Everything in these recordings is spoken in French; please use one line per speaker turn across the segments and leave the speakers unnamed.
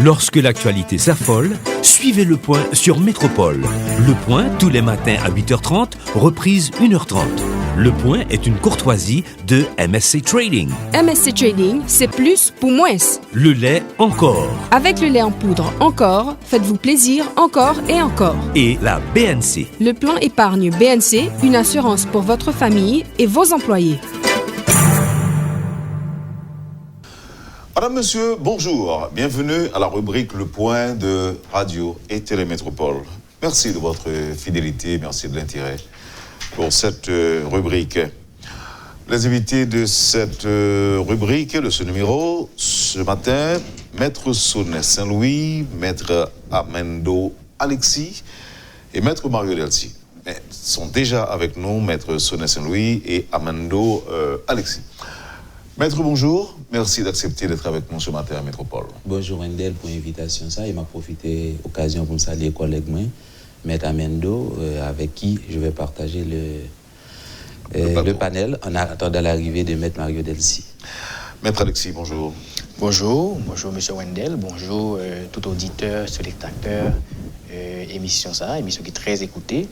Lorsque l'actualité s'affole, suivez Le Point sur Métropole. Le Point, tous les matins à 8h30, reprise 1h30. Le Point est une courtoisie de MSC Trading.
MSC Trading, c'est plus pour moins.
Le lait encore.
Avec le lait en poudre encore, faites-vous plaisir encore et encore.
Et la BNC.
Le plan épargne BNC, une assurance pour votre famille et vos employés.
Madame, Monsieur, bonjour. Bienvenue à la rubrique Le Point de Radio et Télémétropole. Merci de votre fidélité, merci de l'intérêt pour cette rubrique. Les invités de cette rubrique, de ce numéro, ce matin, Maître Sonnet Saint-Louis, Maître Amendo Alexis et Maître Mario Delcy. Ils sont déjà avec nous, Maître Sonnet Saint-Louis et Amendo Alexis. Maître, bonjour. Merci d'accepter d'être avec nous ce matin à Métropole.
Bonjour Wendel pour l'invitation. Il m'a profité de l'occasion pour me saluer les collègues, Maître Amendo, avec qui je vais partager le panel en attendant l'arrivée de Maître Mario Delcy.
Maître Alexis, bonjour.
Bonjour Monsieur Wendel, bonjour tout auditeur, spectateur, émission qui est très écoutée.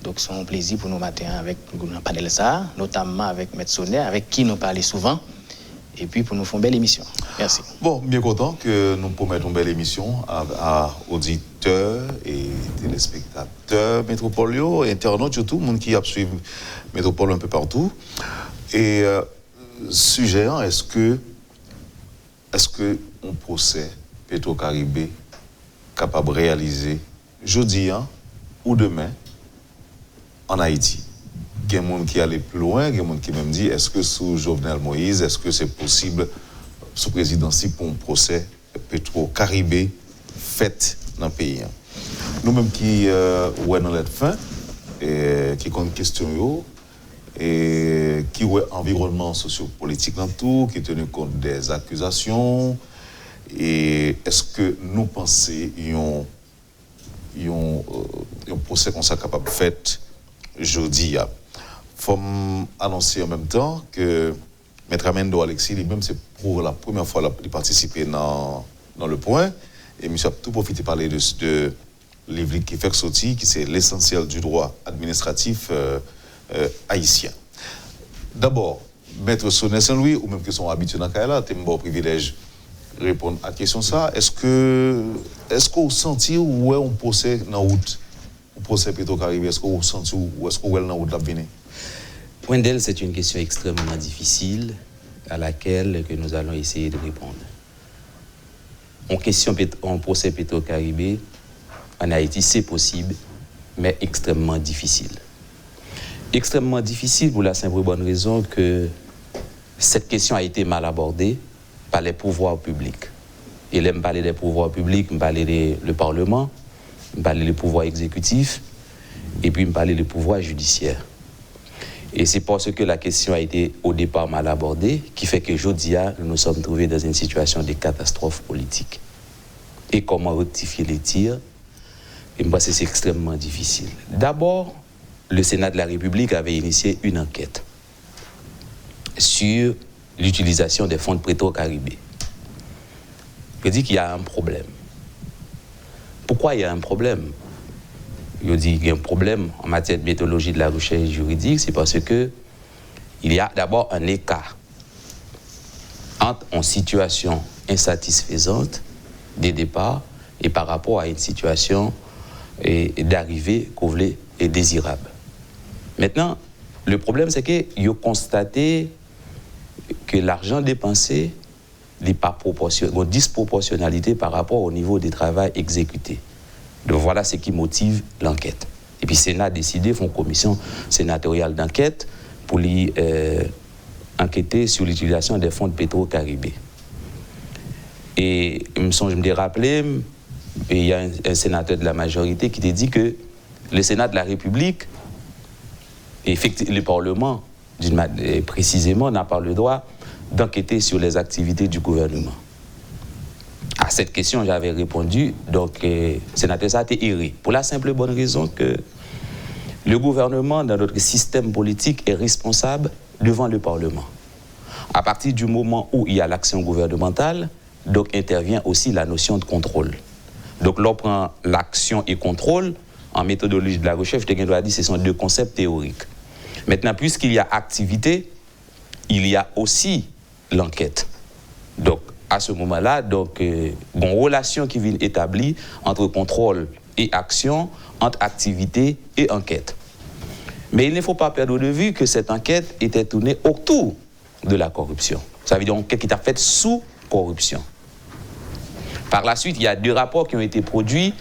Donc c'est un plaisir pour nous matin avec le panel notamment avec Maître Sonnet, avec qui nous parlons souvent. Et puis pour nous faire une belle émission. Merci.
Bon, bien content que nous promettons une belle émission à auditeurs et téléspectateurs métropoliaux, internautes, surtout, monde qui a suivi Métropole un peu partout. Et sujet, est-ce que un procès Petro-Caribé capable de réaliser jeudi ou demain en Haïti? Il y a des gens qui allaient plus loin, il y a des gens qui même dit est-ce que sous Jovenel Moïse, est-ce que c'est possible sous présidence pour un procès Petro-Caribé fait dans le pays? Nous-mêmes qui sommes dans la fin, qui ont une question, et qui ont un environnement sociopolitique dans tout, qui tenu compte des accusations, et est-ce que nous pensons qu'il y a un procès comme ça capable de fait jeudi? Il faut annoncer en même temps que Maître Amendo Alexis lui-même, c'est pour la première fois de participer dans le point. Et monsieur a tout profité de parler de livre qui fait sortir, qui c'est l'essentiel du droit administratif haïtien. D'abord, Maître Sonnet Saint-Louis, ou même qui sont habitués dans Kaila, c'est un bon privilège de répondre à la question ça. Est-ce qu'on sentit où est on procès dans la route? On procès Petro-Caribé, est-ce qu'on sentit ou est-ce qu'on est dans la route de l'avenir?
Wendel, c'est une question extrêmement difficile à laquelle que nous allons essayer de répondre. En procès Petro-Caribé, en Haïti, c'est possible, mais extrêmement difficile. Extrêmement difficile pour la simple et bonne raison que cette question a été mal abordée par les pouvoirs publics. Et là, je parle des pouvoirs publics, je parle du Parlement, je parle du pouvoir exécutif, et puis je parle du pouvoir judiciaire. Et c'est parce que la question a été au départ mal abordée qui fait que aujourd'hui, nous nous sommes trouvés dans une situation de catastrophe politique. Et comment rectifier les tirs? Et moi, c'est extrêmement difficile. D'abord, le Sénat de la République avait initié une enquête sur l'utilisation des fonds de Petro-Caribé. Je dis qu'il y a un problème. Pourquoi il y a un problème? Je dis qu'il y a un problème en matière de méthodologie de la recherche juridique, c'est parce que il y a d'abord un écart entre une situation insatisfaisante des départs et par rapport à une situation d'arrivée qu'on voulait et désirable. Maintenant, le problème, c'est qu'il a constaté que l'argent dépensé n'est pas proportionnel, une disproportionnalité par rapport au niveau du travail exécuté. Donc voilà ce qui motive l'enquête. Et puis le Sénat a décidé, font une commission sénatoriale d'enquête pour enquêter sur l'utilisation des fonds de Petro-Caribé. Et je me rappelé, il y a un sénateur de la majorité qui a dit que le Sénat de la République, effectivement, le Parlement, précisément, n'a pas le droit d'enquêter sur les activités du gouvernement. À cette question, j'avais répondu, donc le sénateur ça a été erré. Pour la simple et bonne raison que le gouvernement, dans notre système politique, est responsable devant le Parlement. À partir du moment où il y a l'action gouvernementale, donc intervient aussi la notion de contrôle. Donc, l'on prend l'action et contrôle, en méthodologie de la recherche, je dois dire, ce sont deux concepts théoriques. Maintenant, puisqu'il y a activité, il y a aussi l'enquête. Donc, à ce moment-là, une relation qui vient établie entre contrôle et action, entre activité et enquête. Mais il ne faut pas perdre de vue que cette enquête était tournée autour de la corruption. Ça veut dire une enquête qui est faite sous corruption. Par la suite, il y a 2 rapports qui ont été produits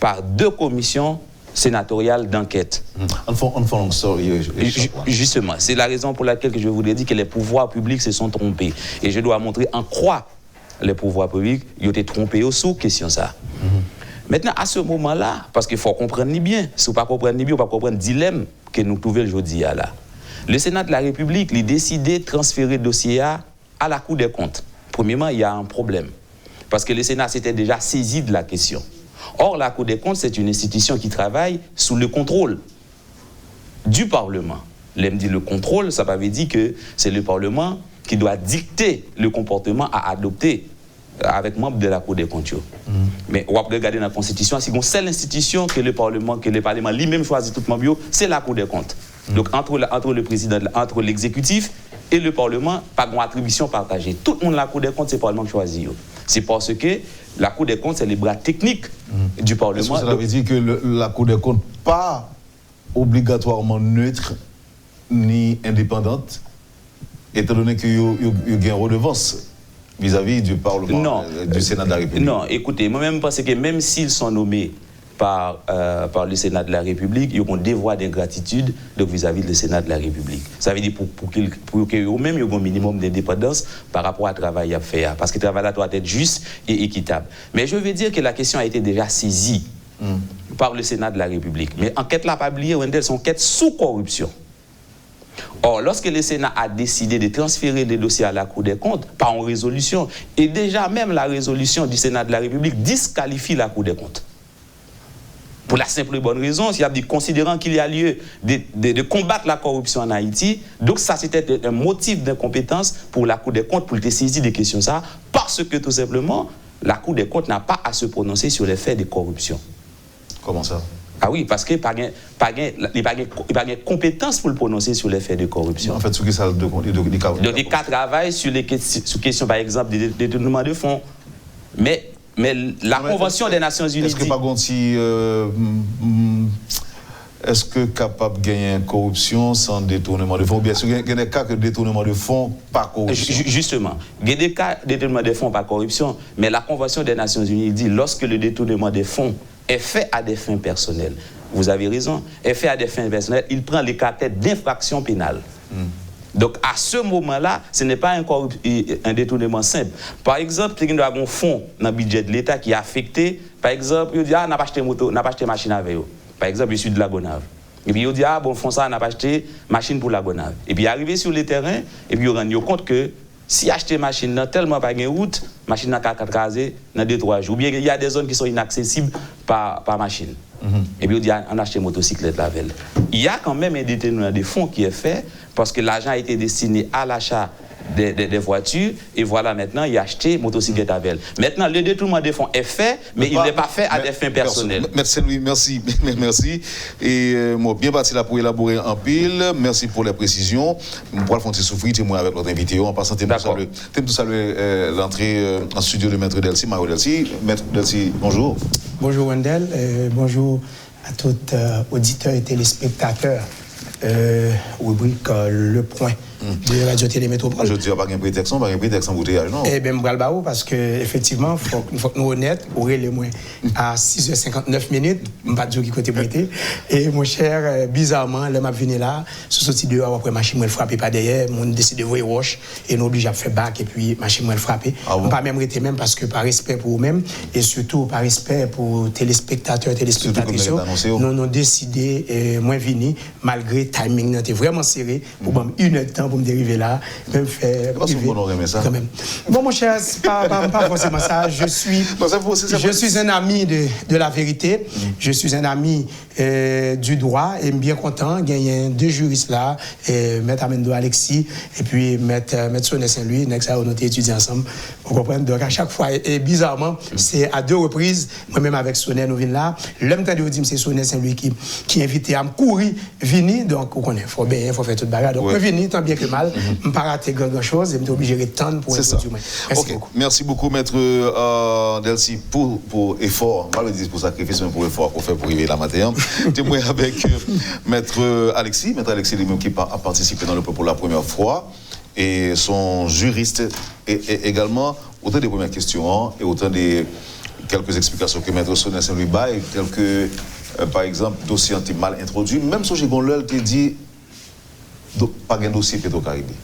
par 2 commissions sénatoriales d'enquête. Justement, c'est la raison pour laquelle je vous ai dit que les pouvoirs publics se sont trompés. Et je dois montrer en quoi les pouvoirs publics ont été trompés sous question ça. Maintenant, à ce moment-là, parce qu'il faut comprendre bien, si vous ne comprenez pas bien, vous ne pouvez pas comprendre le dilemme que nous trouvons aujourd'hui là. Le Sénat de la République a décidé de transférer le dossier à la Cour des comptes. Premièrement, il y a un problème. Parce que le Sénat s'était déjà saisi de la question. Or, la Cour des comptes, c'est une institution qui travaille sous le contrôle du Parlement. L'aime dit le contrôle, ça veut dire que c'est le Parlement qui doit dicter le comportement à adopter avec membres de la Cour des comptes. Mais on va regarder dans la Constitution, c'est une seule institution que le Parlement lui-même choisit tout le monde, c'est la Cour des comptes. Donc, entre le président, entre l'exécutif et le Parlement, pas une attribution partagée. Tout le monde, la Cour des comptes, c'est le Parlement qui choisit. C'est parce que la Cour des comptes, c'est les bras techniques du Parlement.
Est-ce que ça veut dire que la Cour des comptes n'est pas obligatoirement neutre ni indépendante, étant donné qu'il y a une redevance vis-à-vis du Parlement, du Sénat de la République?
Non, écoutez, moi-même, je pense que même s'ils sont nommés par le Sénat de la République, ils ont un devoir d'ingratitude vis-à-vis du Sénat de la République. Ça veut dire pour qu'eux-mêmes aient un minimum d'indépendance par rapport au travail à faire. Parce que le travail doit être juste et équitable. Mais je veux dire que la question a été déjà saisie par le Sénat de la République. Mais enquête là, pas oublier, Wendel, c'est une enquête sous corruption. Or, lorsque le Sénat a décidé de transférer les dossiers à la Cour des comptes par une résolution, et déjà même la résolution du Sénat de la République disqualifie la Cour des comptes. Pour la simple et bonne raison, considérant qu'il y a lieu de combattre la corruption en Haïti, donc ça c'était un motif d'incompétence pour la Cour des comptes pour te saisir des questions ça, parce que tout simplement, la Cour des comptes n'a pas à se prononcer sur les faits de corruption.
Comment ça?
Ah oui, parce qu'il n'y a pas de compétence pour le prononcer sur les faits de corruption.
En fait, ce qui ça
donc, il travaille sur les questions, par exemple, de détournement de fonds. Mais la Convention des Nations Unies...
Est-ce que par contre, est-ce que capable de gagner une corruption sans détournement de fonds? Bien sûr, il y a des cas de détournement de fonds par corruption.
Justement, il y a des cas de détournement de fonds par corruption, mais la Convention des Nations Unies dit lorsque le détournement des fonds est fait à des fins personnelles, vous avez raison, est fait à des fins personnelles, il prend les caractères d'infraction pénale. Donc, à ce moment-là, ce n'est pas un détournement simple. Par exemple, il y a un fonds dans le budget de l'État qui est affecté. Par exemple, il dit, on n'a pas acheté moto, on n'a pas acheté machine avec eux. Par exemple, je suis de la Gonave. Et puis, il dit, fonds ça, on n'a pas acheté machine pour la Gonave. Et puis, arrivé sur le terrain, et puis, il rend compte que si acheter machine n'a tellement pas de route, machine n'a qu'à caser dans 2-3 jours. Ou bien, il y a des zones qui sont inaccessibles par machine. Et puis, on dit, on a acheté motocyclette la veille. Il y a quand même un détournement de fonds qui est fait parce que l'argent a été destiné à l'achat des voitures et voilà maintenant il a acheté motocyclette à veille. Maintenant le détournement des fonds est fait mais il n'est pas fait à des fins personnelles.
Merci Louis, merci. Et moi bien parti là pour élaborer en pile. Merci pour les précisions. On pourra le faire souffrir témoin avec notre invité. En passant tout saluer l'entrée en studio de Maître Delcy, Mario Delcy. Maître Delcy, bonjour.
Bonjour Wendel, bonjour à tous auditeurs et téléspectateurs. Rubrique Le Point de Radio Télé Métropole.
Je dis pas de prétexte en bouteillage, non? Eh
bien, je vais parce qu'effectivement, il faut que nous honnêtes, pour les moins à 6h59, je ne vais pas dire qui côté prêté. Et mon cher, bizarrement, là, je venu là, sur ce dehors, après, machine me frappé pas derrière, on décide de voir wash, et nous obligé à faire back, et puis machine me frappé. On ne pas même arrêter même parce que par respect pour eux-mêmes, et surtout par respect pour téléspectateurs et téléspectatrices, nous avons décidé, moi, venu, malgré le timing, était vraiment serré, pour 1 heure de temps, temps pour me dériver là, même faire.
Parce que vous n'aurez ça.
Quand même. Bon, mon cher, c'est pas forcément ça. Je suis un ami de la vérité. Je suis un ami du droit et bien content. Il y a 2 juristes là, Maître Amendo Alexis et puis Maître Sonet Saint-Louis. Nous avons étudié ensemble. Vous comprenez? Donc à chaque fois, et bizarrement, c'est à 2 reprises, moi-même avec Sonet, nous venons là. L'homme t'a dit, c'est Sonet Saint-Louis qui invité à me courir, venir. Donc, vous connaissez, il faut faire toute bagarre. Donc, je venir tant bien que mal. Je ne pas rater grand-chose et je suis obligé de tendre pour introduire.
Merci beaucoup. Merci beaucoup, Maître Delcy, pour effort, pas le dire pour sacrifice, mais pour effort qu'on fait pour arriver là matin. Témoin avec Maître Alexis lui-même qui a participé dans le peuple pour la première fois, et son juriste, et également, autant des premières questions, et autant des quelques explications que Maître Sonet Saint-Louis baille, telles que, par exemple, dossier mal introduit, même si j'ai qui dit, pas un dossier Petro-Caribé.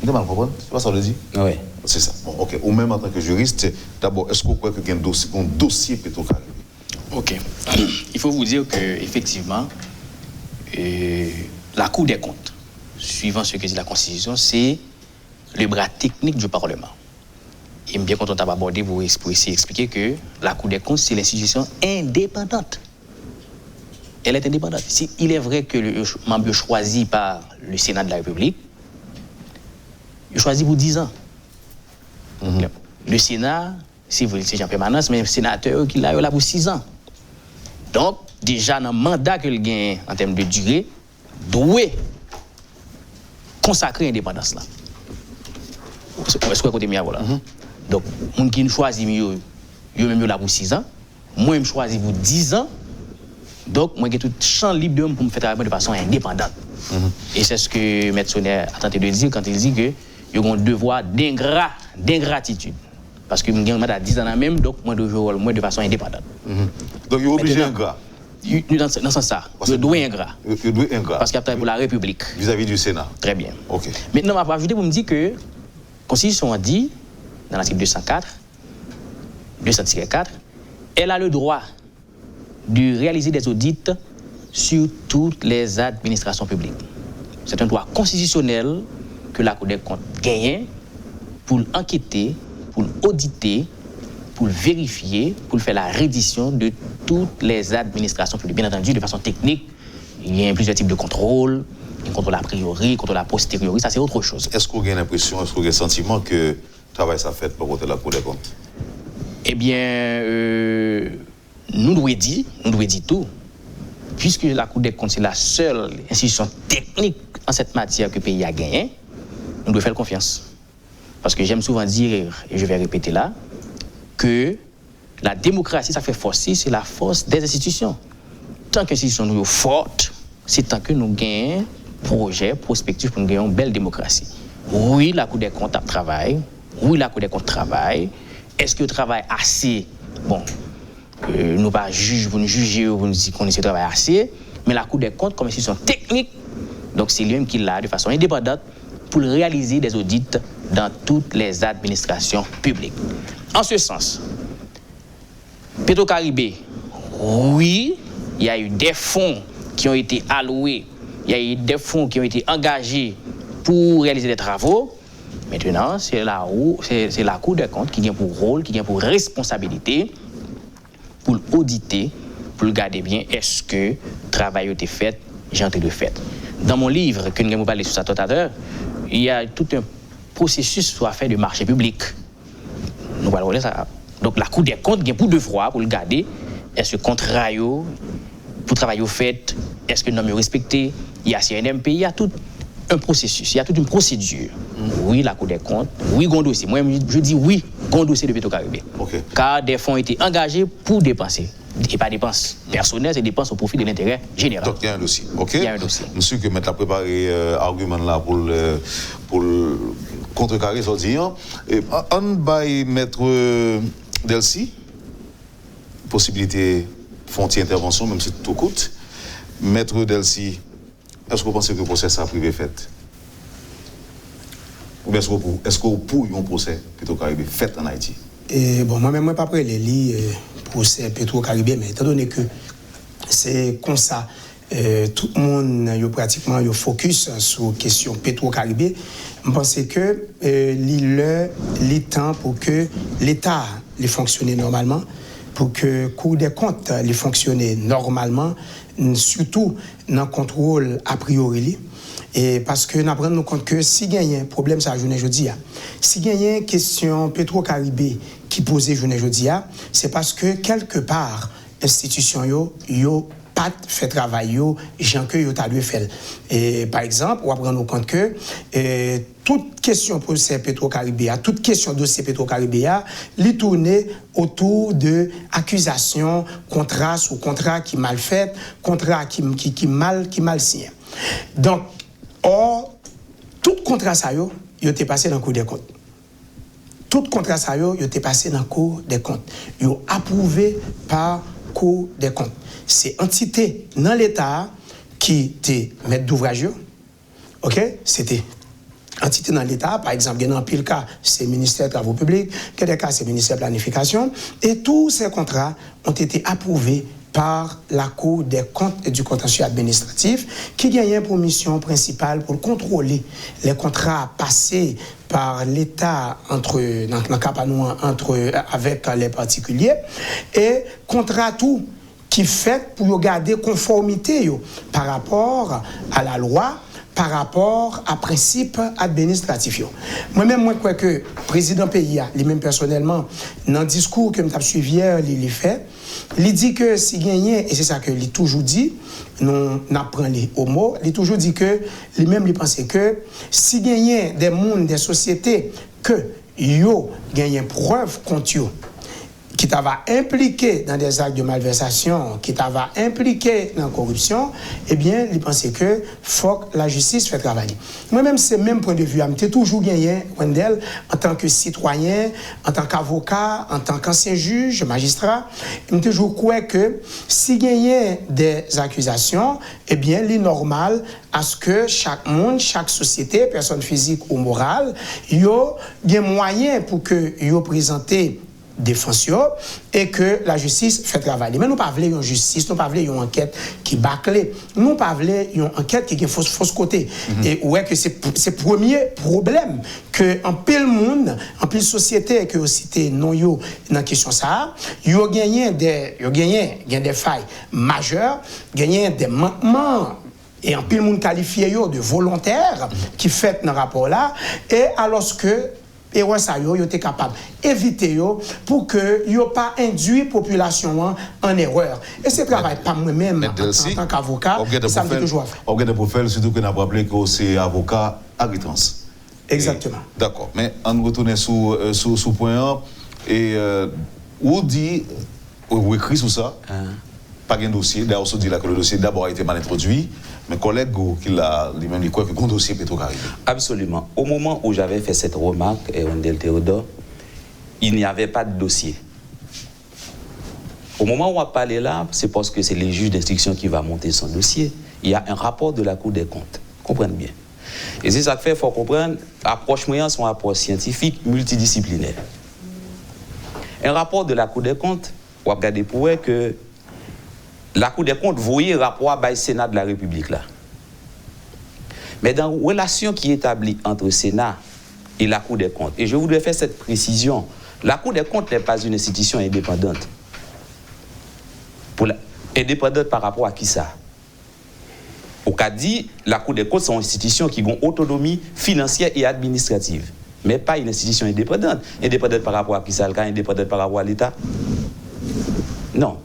Vous avez mal compris? C'est pas ça que je dis?
Oui.
C'est ça. Bon, ok. Ou même en tant que juriste, d'abord, est-ce que vous croyez qu'il y a un dossier Petro-Caribé?
Ok. Il faut vous dire qu'effectivement, la Cour des comptes, suivant ce que dit la Constitution, c'est le bras technique du Parlement. Et bien content d'avoir abordé pour essayer d'expliquer que la Cour des comptes, c'est l'institution indépendante. Elle est indépendante. Il est vrai que le membre choisi par le Sénat de la République, il choisit pour 10 ans. Le Sénat, si vous l'étiez en permanence, mais le sénateur qui l'a pour 6 ans. Donc, déjà, dans le mandat que le gagne en termes de durée, doit consacrer l'indépendance là. Est-ce que vous côté voilà? Donc, les gens qui choisissent mieux, ils même là pour 6 ans. Moi, je choisis pour 10 ans. Donc, moi, j'ai tout champ libre pour me faire travailler de façon indépendante. Et c'est ce que M. Sonet a tenté de dire quand il dit que il y a un devoir d'ingratitude. Parce que je suis à 10 ans même, donc moi, je joue de façon indépendante.
Donc, il est obligé ingrat.
Dans ce sens-là, il doit ingrat.
Il doit ingrat.
Parce qu'il a travaillé pour la République.
Vis-à-vis du Sénat.
Très bien.
OK.
Maintenant, je vais ajouter pour me dire que la Constitution a dit, dans l'article 204, elle a le droit de réaliser des audits sur toutes les administrations publiques. C'est un droit constitutionnel que la Cour des comptes gagne pour enquêter, pour auditer, pour vérifier, pour faire la reddition de toutes les administrations publiques. Bien entendu, de façon technique, il y a plusieurs types de contrôles, contrôle a priori, contrôle a posteriori, ça c'est autre chose.
Est-ce qu'on a l'impression, est-ce qu'on a le sentiment que le travail s'est fait par côté de la Cour des comptes?
Eh bien, nous devons dire tout, puisque la Cour des comptes c'est la seule institution technique en cette matière que le pays a gagné, nous devons faire confiance. Parce que j'aime souvent dire, et je vais répéter là, que la démocratie, ça fait force, c'est la force des institutions. Tant que les institutions sont fortes, c'est tant que nous gagnons projet, prospectif pour nous gagner une belle démocratie. Oui, la Cour des comptes travaille. Oui, la Cour des comptes travaille. Est-ce que le travail assez? Bon, nous pas juger, vous nous juger, vous nous dites qu'on essaie de travailler assez, mais la Cour des comptes, comme institution technique, donc c'est lui-même qui l'a de façon indépendante pour réaliser des audits dans toutes les administrations publiques. En ce sens, Petro-Caribé, oui, il y a eu des fonds qui ont été alloués, il y a eu des fonds qui ont été engagés pour réaliser des travaux. Maintenant, c'est la Cour des comptes qui vient pour rôle, qui vient pour responsabilité, pour auditer, pour regarder bien est-ce que le travail a été fait, j'ai été fait. Dans mon livre, que nous avons parlé sur ça tout à l'heure, il y a tout un processus soit fait de marché public. Nous allons voir ça. Donc la Cour des comptes vient pour devoir, pour regarder est-ce que contrat pour travailler au fait, est-ce que nous sommes respectés, il y a CNMP, il y a tout un processus, il y a toute une procédure. Oui, la Cour des comptes, oui, un dossier. Moi, je dis oui, un dossier de Petro-Caribé.
Okay.
Car des fonds ont été engagés pour dépenser. Et pas dépenses personnelles, c'est dépenses au profit de l'intérêt général.
Donc il y a un dossier. OK.
Il y a un dossier.
Monsieur que mettre à préparer argument là pour contrecarrer ça dit. On va mettre Delcy possibilité fontier intervention même si tout coûte. Maître Delcy, est-ce que vous pensez que le procès a privé fait? Ou bien est-ce que vous pour un procès Petro-Caribé fait en Haïti?
Et bon, moi-même, je ne suis pas prêt à lire procès Petro-Caribé, mais étant donné que c'est comme ça, tout le monde yo pratiquement yo focus sur la question Petro-Caribé. Je pense que il temps pour que l'État les fonctionne normalement, pour que le Cour des comptes les fonctionne normalement, surtout dans le contrôle a priori. Et parce que nous apprenons compte que si il y a un problème ça journée jeudi, si il y a une question Petro-Caribé qui posait journée jeudi, c'est parce que quelque part institution yo pas fait travail gens que yo t'a dû faire. Et par exemple, on va prendre compte que toute question pour ces Petro-Caribé, toute question dossier Petro-Caribé, li tourner autour de accusations, contrat sous contrat qui mal fait, contrat qui mal signé. Donc or tout contrat ça yo était passé dans le Cour des comptes. Tout contrat ça yo était passé dans le Cour des comptes. Yo approuvé par Cour des comptes. C'est entité dans l'État qui était maître d'ouvrage. OK? C'était entité dans l'État, par exemple, dans pile cas, c'est le ministère des Travaux publics, dans des cas, c'est le ministère de la Planification, et tous ces contrats ont été approuvés par la Cour des comptes et du contentieux administratif, qui gagne pour mission principale pour contrôler les contrats passés par l'État avec les particuliers, et contrat tout qui fait pour garder conformité par rapport à la loi, par rapport à principe administratif. Moi-même, je crois que le président pays, lui-même personnellement, dans le discours que je suivi hier, il fait, il dit que si gagné, et c'est ça que il toujours dit, nous apprenons les mots, il toujours dit que lui-même, il pensait que si gagné des mondes, des sociétés, que yo gagné preuve contre eux, qui t'ava impliqué dans des actes de malversation, qui t'ava impliqué dans la corruption, eh bien, il pensait que faut que la justice fait travailler. Moi-même, c'est le même point de vue. J'ai toujours gagné, Wendell, en tant que citoyen, en tant qu'avocat, en tant qu'ancien juge, magistrat, j'ai toujours cru que si gagné des accusations, eh bien, il est normal à ce que chaque monde, chaque société, personne physique ou morale, y a moyen pour que y présenter défense et que la justice fait travailler. Mais nous pas voulons une justice, nous pas voulons une enquête qui bâclée, nous pas voulons une enquête qui est fausse côté. Et ouais que c'est le premier problème que en pile monde, en pile société que cité non yo dans question ça, yo gagné des failles majeures, gagné des manquements et en pile monde qualifié de volontaires qui fait dans rapport là et alors que et ouais ça yo était capable éviter pour que yo pas induit population en erreur et ce travail pas moi-même en tant qu'avocat ça me toujours faire.
On regarde pour faire surtout que n'a pas rappelé que c'est avocat agritrans.
Exactement.
D'accord, mais on retourne sous point 1 et ou dit ou écrit sur ça. Pas de dossier, d'ailleurs on dit là que le dossier d'abord a été mal introduit. Mes collègues qui l'a lui-même dit quoi que un dossier Petro-Caribé.
Absolument. Au moment où j'avais fait cette remarque, Wendell Théodore, il n'y avait pas de dossier. Au moment où on a parlé là, c'est parce que c'est les juges d'instruction qui va monter son dossier. Il y a un rapport de la Cour des comptes. Comprenez bien. Et c'est ça que fait, il faut comprendre, l'approche moyenne, c'est une approche scientifique multidisciplinaire. Un rapport de la Cour des comptes, on va regarder pour voir que la Cour des comptes voyait rapport par le Sénat de la République là. Mais dans la relation qui est établie entre le Sénat et la Cour des comptes, et je voudrais faire cette précision, la Cour des comptes n'est pas une institution indépendante. Indépendante par rapport à qui ça? Au cas dit, la Cour des comptes sont une institution qui a une autonomie financière et administrative, mais pas une institution indépendante. Indépendante par rapport à qui ça? Indépendante par rapport à l'État? Non.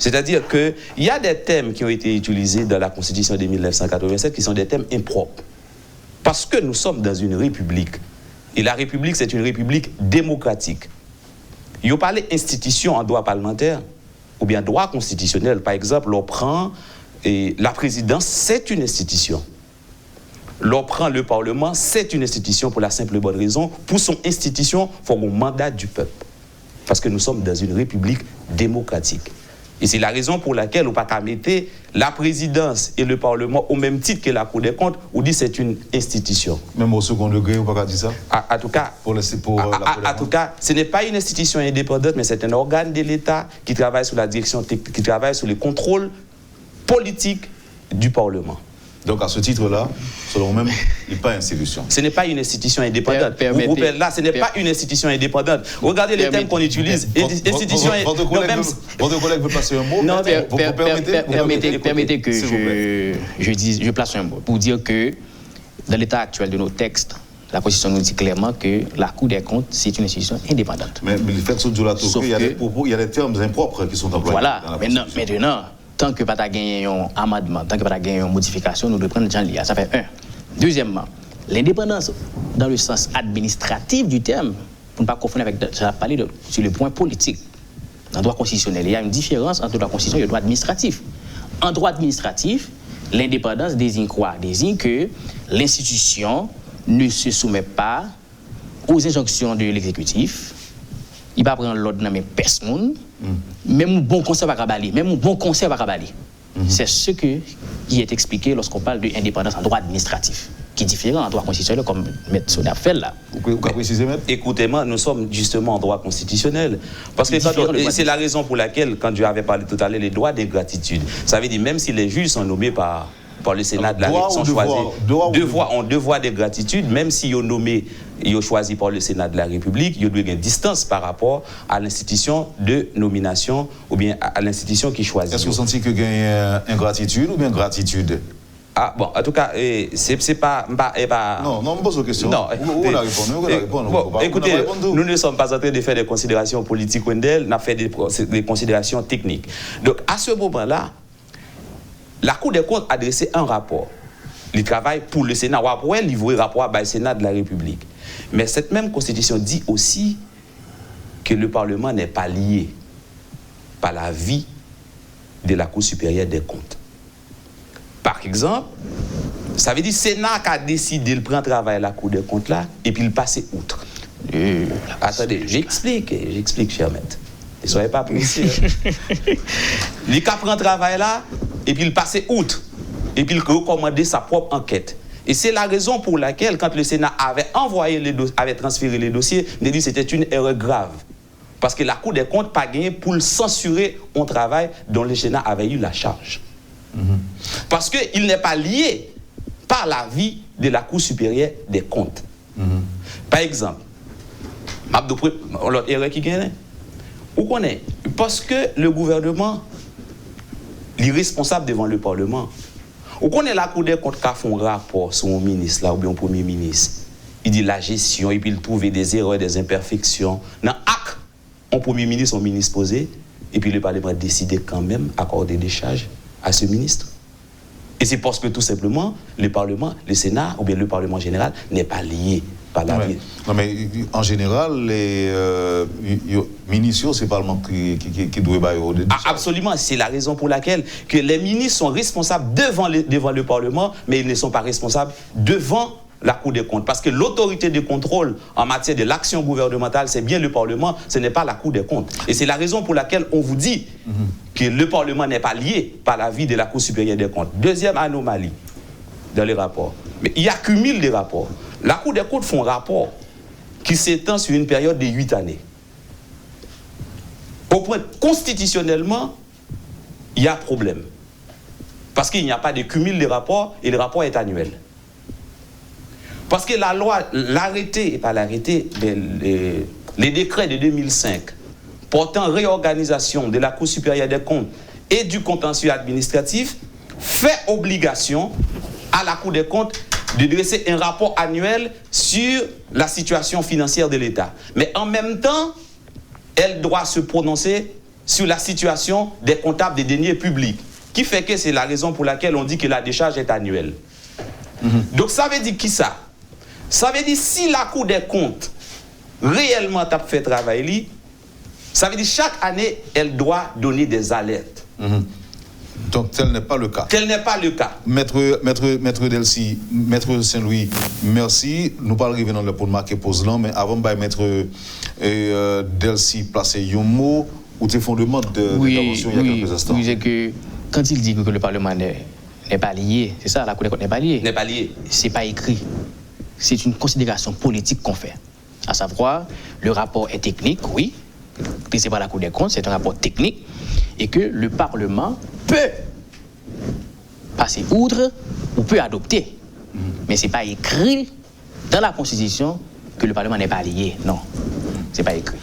C'est-à-dire qu'il y a des thèmes qui ont été utilisés dans la Constitution de 1987 qui sont des thèmes impropres. Parce que nous sommes dans une république. Et la république, c'est une république démocratique. Il y a parlé institution en droit parlementaire ou bien droit constitutionnel. Par exemple, l'on prend la présidence, c'est une institution. L'on prend le Parlement, c'est une institution pour la simple bonne raison. Pour son institution, il faut un mandat du peuple. Parce que nous sommes dans une république démocratique. Et c'est la raison pour laquelle on ne peut pas mettre la présidence et le Parlement au même titre que la Cour des comptes, on dit que c'est une institution.
Même au second degré, on ne peut pas dire ça?
En tout cas, en tout cas, ce n'est pas une institution indépendante, mais c'est un organe de l'État qui travaille sous la direction, qui travaille sous le contrôle politique du Parlement.
Donc, à ce titre-là, selon vous-même, il n'est pas institution.
Ce n'est pas une institution indépendante. Là, ce n'est pas une institution indépendante. Regardez les termes qu'on utilise. Institution
Votre collègue veut placer un mot.
Non, permettez que je place un mot pour dire que dans l'état actuel de nos textes, la Constitution nous dit clairement que la Cour des comptes, c'est une institution indépendante.
Mais le fait qu'il y a des propos, il y a des termes impropres qui sont employés.
Voilà. Maintenant, tant que pas gagné un amendement, tant que pas gagné une modification, nous devons prendre Jean Lia. Ça fait un. Deuxièmement, l'indépendance dans le sens administratif du terme, pour ne pas confondre avec, j'ai parlé sur le point politique. Dans le droit constitutionnel, il y a une différence entre le droit constitutionnel et le droit administratif. En droit administratif, l'indépendance désigne quoi? Désigne que l'institution ne se soumet pas aux injonctions de l'exécutif. Il va prendre l'ordre dans mes personnes. Même un bon conseil va raballer. C'est ce qui est expliqué lorsqu'on parle d'indépendance en droit administratif, qui est différent en droit constitutionnel, comme M. Soda fait là.
Vous pouvez préciser, Maître?
Écoutez-moi, nous sommes justement en droit constitutionnel. Parce que c'est la raison pour laquelle, quand je avais parlé tout à l'heure, les droits d'ingratitude, ça veut dire même si les juges sont nommés par le Sénat de la République, sont choisis. Devoir de gratitude, même si ils sont nommés, ils sont choisis par le Sénat de la République, ils doivent avoir une distance par rapport à l'institution de nomination ou bien à l'institution qui choisit.
Est-ce que vous sentez que vous avez ingratitude ou bien gratitude?
Ah bon, en tout cas, c'est pas...
Non, je me pose une question.
Non.
Vous la répondez.
Écoutez, nous ne sommes pas en train de faire des considérations politiques, Wendel, on a fait des considérations techniques. Donc, à ce moment-là, la Cour des comptes a adressé un rapport. Il travaille pour le Sénat. Ou après, il livre un rapport au Sénat de la République. Mais cette même Constitution dit aussi que le Parlement n'est pas lié par la vie de la Cour supérieure des comptes. Par exemple, ça veut dire que le Sénat a décidé de prendre travail à la Cour des comptes là et puis le passer outre. Attendez, j'explique, cher maître. Ne soyez pas pressés. Il a pris travail là et puis il passait outre. Et puis il recommandait sa propre enquête. Et c'est la raison pour laquelle, quand le Sénat avait transféré les dossiers, il a dit que c'était une erreur grave. Parce que la Cour des comptes n'a pas gagné pour le censurer un travail dont le Sénat avait eu la charge. Parce qu'il n'est pas lié par l'avis de la Cour supérieure des comptes. Par exemple, l'autre erreur qui gagne, où qu'on est? Parce que le gouvernement est responsable devant le Parlement. Où qu'on est la Cour des comptes qui a fait un rapport sur un ministre là, ou bien un premier ministre, il dit la gestion, et puis il trouve des erreurs, des imperfections. Dans l'acte, un premier ministre, un ministre posé, et puis le Parlement a décidé quand même d'accorder des charges à ce ministre. Et c'est parce que tout simplement, le Parlement, le Sénat, ou bien le Parlement général, n'est pas lié par la vie.
Non, mais en général, les ministres, c'est le Parlement qui doit bailler au débat.
Absolument, c'est la raison pour laquelle que les ministres sont responsables devant le Parlement, mais ils ne sont pas responsables devant la Cour des comptes. Parce que l'autorité de contrôle en matière de l'action gouvernementale, c'est bien le Parlement, ce n'est pas la Cour des comptes. Et c'est la raison pour laquelle on vous dit que le Parlement n'est pas lié par l'avis de la Cour supérieure des comptes. Deuxième anomalie dans les rapports. Mais il accumule des rapports. La Cour des comptes font un rapport qui s'étend sur une période de 8 années. Au point constitutionnellement, il y a problème. Parce qu'il n'y a pas de cumul de rapports et le rapport est annuel. Parce que la loi, l'arrêté, et pas l'arrêté, les décrets de 2005 portant réorganisation de la Cour supérieure des comptes et du contentieux administratif fait obligation à la Cour des comptes de dresser un rapport annuel sur la situation financière de l'État. Mais en même temps, elle doit se prononcer sur la situation des comptables des deniers publics, qui fait que c'est la raison pour laquelle on dit que la décharge est annuelle. Donc ça veut dire qui ça? Ça veut dire si la Cour des comptes réellement a fait travail, ça veut dire chaque année, elle doit donner des alertes.
Donc tel n'est pas le cas.
Tel n'est pas le cas.
Maître Delcy, Maître Saint-Louis, merci. Nous parlons revenons pour marquer pause là, mais avant de Maître Delcy placer un mot ou tes fondements d'intervention il y a quelques instants.
Oui, c'est que quand il dit que le Parlement n'est pas lié, c'est ça, la Cour des comptes n'est pas liée.
N'est pas lié.
C'est pas écrit. C'est une considération politique qu'on fait. À savoir, le rapport est technique, oui, c'est par la Cour des comptes, c'est un rapport technique, et que le Parlement peut passer outre ou peut adopter. Mais ce n'est pas écrit dans la Constitution que le Parlement n'est pas lié. Non, ce n'est pas écrit.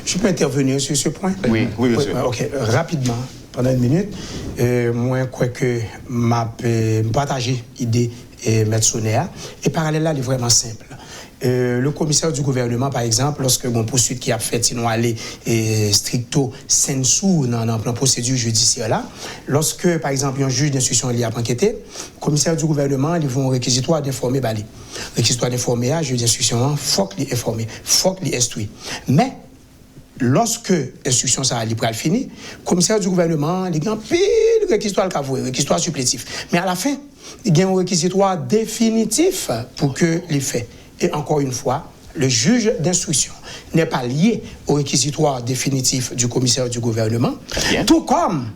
Je peux intervenir sur ce point?
Oui,
bien sûr.
Ok, rapidement, pendant une minute. Moi, je crois que je partager l'idée de M. Sonéa. Et parallèle là, il est vraiment simple. Le commissaire du gouvernement, par exemple, lorsque mon poursuite qui a fait, sinon aller stricto sensu dans la procédure judiciaire là, lorsque, par exemple, un juge d'instruction a enquêté, le commissaire du gouvernement, ils vont réquisitoire d'informer Bali. Réquisitoire d'informer à juge d'instruction, faut qu'il informe, faut qu'il instruit. Mais, lorsque l'instruction ça a fini, le commissaire du gouvernement, il y a un pile réquisitoire réquisitoire supplétif. Mais à la fin, il y a un réquisitoire définitif pour que les faits. Et encore une fois, le juge d'instruction n'est pas lié au réquisitoire définitif du commissaire du gouvernement, tout comme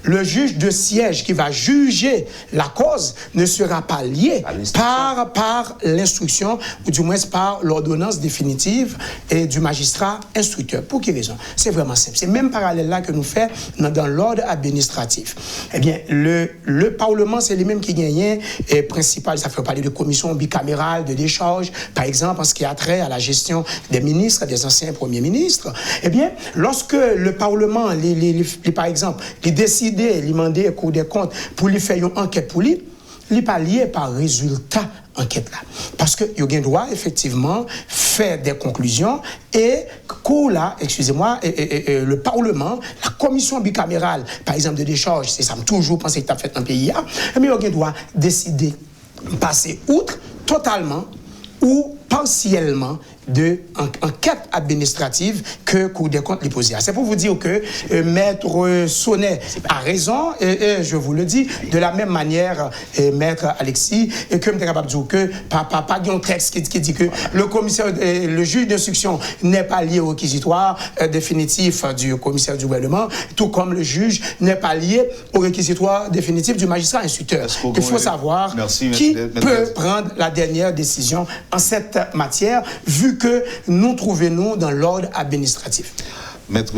le juge de siège qui va juger la cause ne sera pas lié par l'instruction, ou du moins par l'ordonnance définitive et du magistrat instructeur. Pour quelle raison? C'est vraiment simple. C'est même parallèle là que nous faisons dans l'ordre administratif. Eh bien, le Parlement, c'est lui-même qui gagne principal. Ça fait parler de commission bicamérale de décharge, par exemple, en ce qui a trait à la gestion des ministres, des anciens premiers ministres. Eh bien, lorsque le Parlement, par exemple, les décider, lui demander un Cour des comptes pour lui faire une enquête pour lui, n'est pas lié par résultat enquête là. Parce que il y a un droit, effectivement, faire des conclusions et le Parlement, la commission bicamérale, par exemple, de décharge, c'est ça, me toujours pensé que tu as fait un pays, mais il y a un droit décider passer outre totalement ou partiellement de enquête administrative que Cour des comptes lui posait. C'est pour vous dire que Maître Sonnet a raison, et je vous le dis, de la même manière, Maître Alexis, et que je suis capable de dire que pas un texte qui dit que le commissaire, le juge d'instruction n'est pas lié au réquisitoire définitif du commissaire du gouvernement, tout comme le juge n'est pas lié au réquisitoire définitif du magistrat instructeur. Il faut savoir qui peut prendre la dernière décision en cette matière, vu que nous trouvons dans l'ordre administratif.
Maître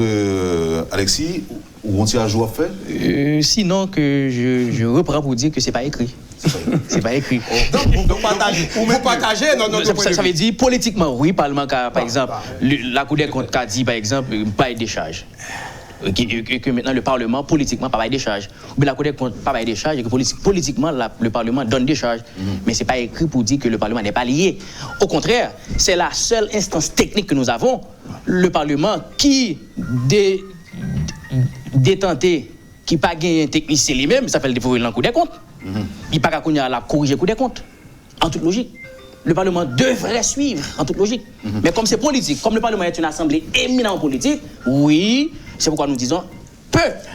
Alexis, où on-t-il à jour à faire?
Sinon, que je reprends pour dire que c'est pas écrit. C'est pas écrit.
Donc, vous partagez
ça veut dire, politiquement, oui, Parlement, par exemple, la Cour des comptes a dit, par exemple, pas de décharge. Que maintenant le Parlement, politiquement, pas de décharge. Mais la Cour des comptes, pas de décharge, et que politiquement, le Parlement donne des charges. Mais ce n'est pas écrit pour dire que le Parlement n'est pas lié. Au contraire, c'est la seule instance technique que nous avons, le Parlement, qui détenté, qui n'a pas gagné un technicien lui-même, ça fait le défaut de la Cour des comptes. Il n'a pas qu'à la corriger la Cour des comptes. En toute logique. Le Parlement devrait suivre, en toute logique. Mais comme c'est politique, comme le Parlement est une assemblée éminemment politique, oui, c'est pourquoi nous disons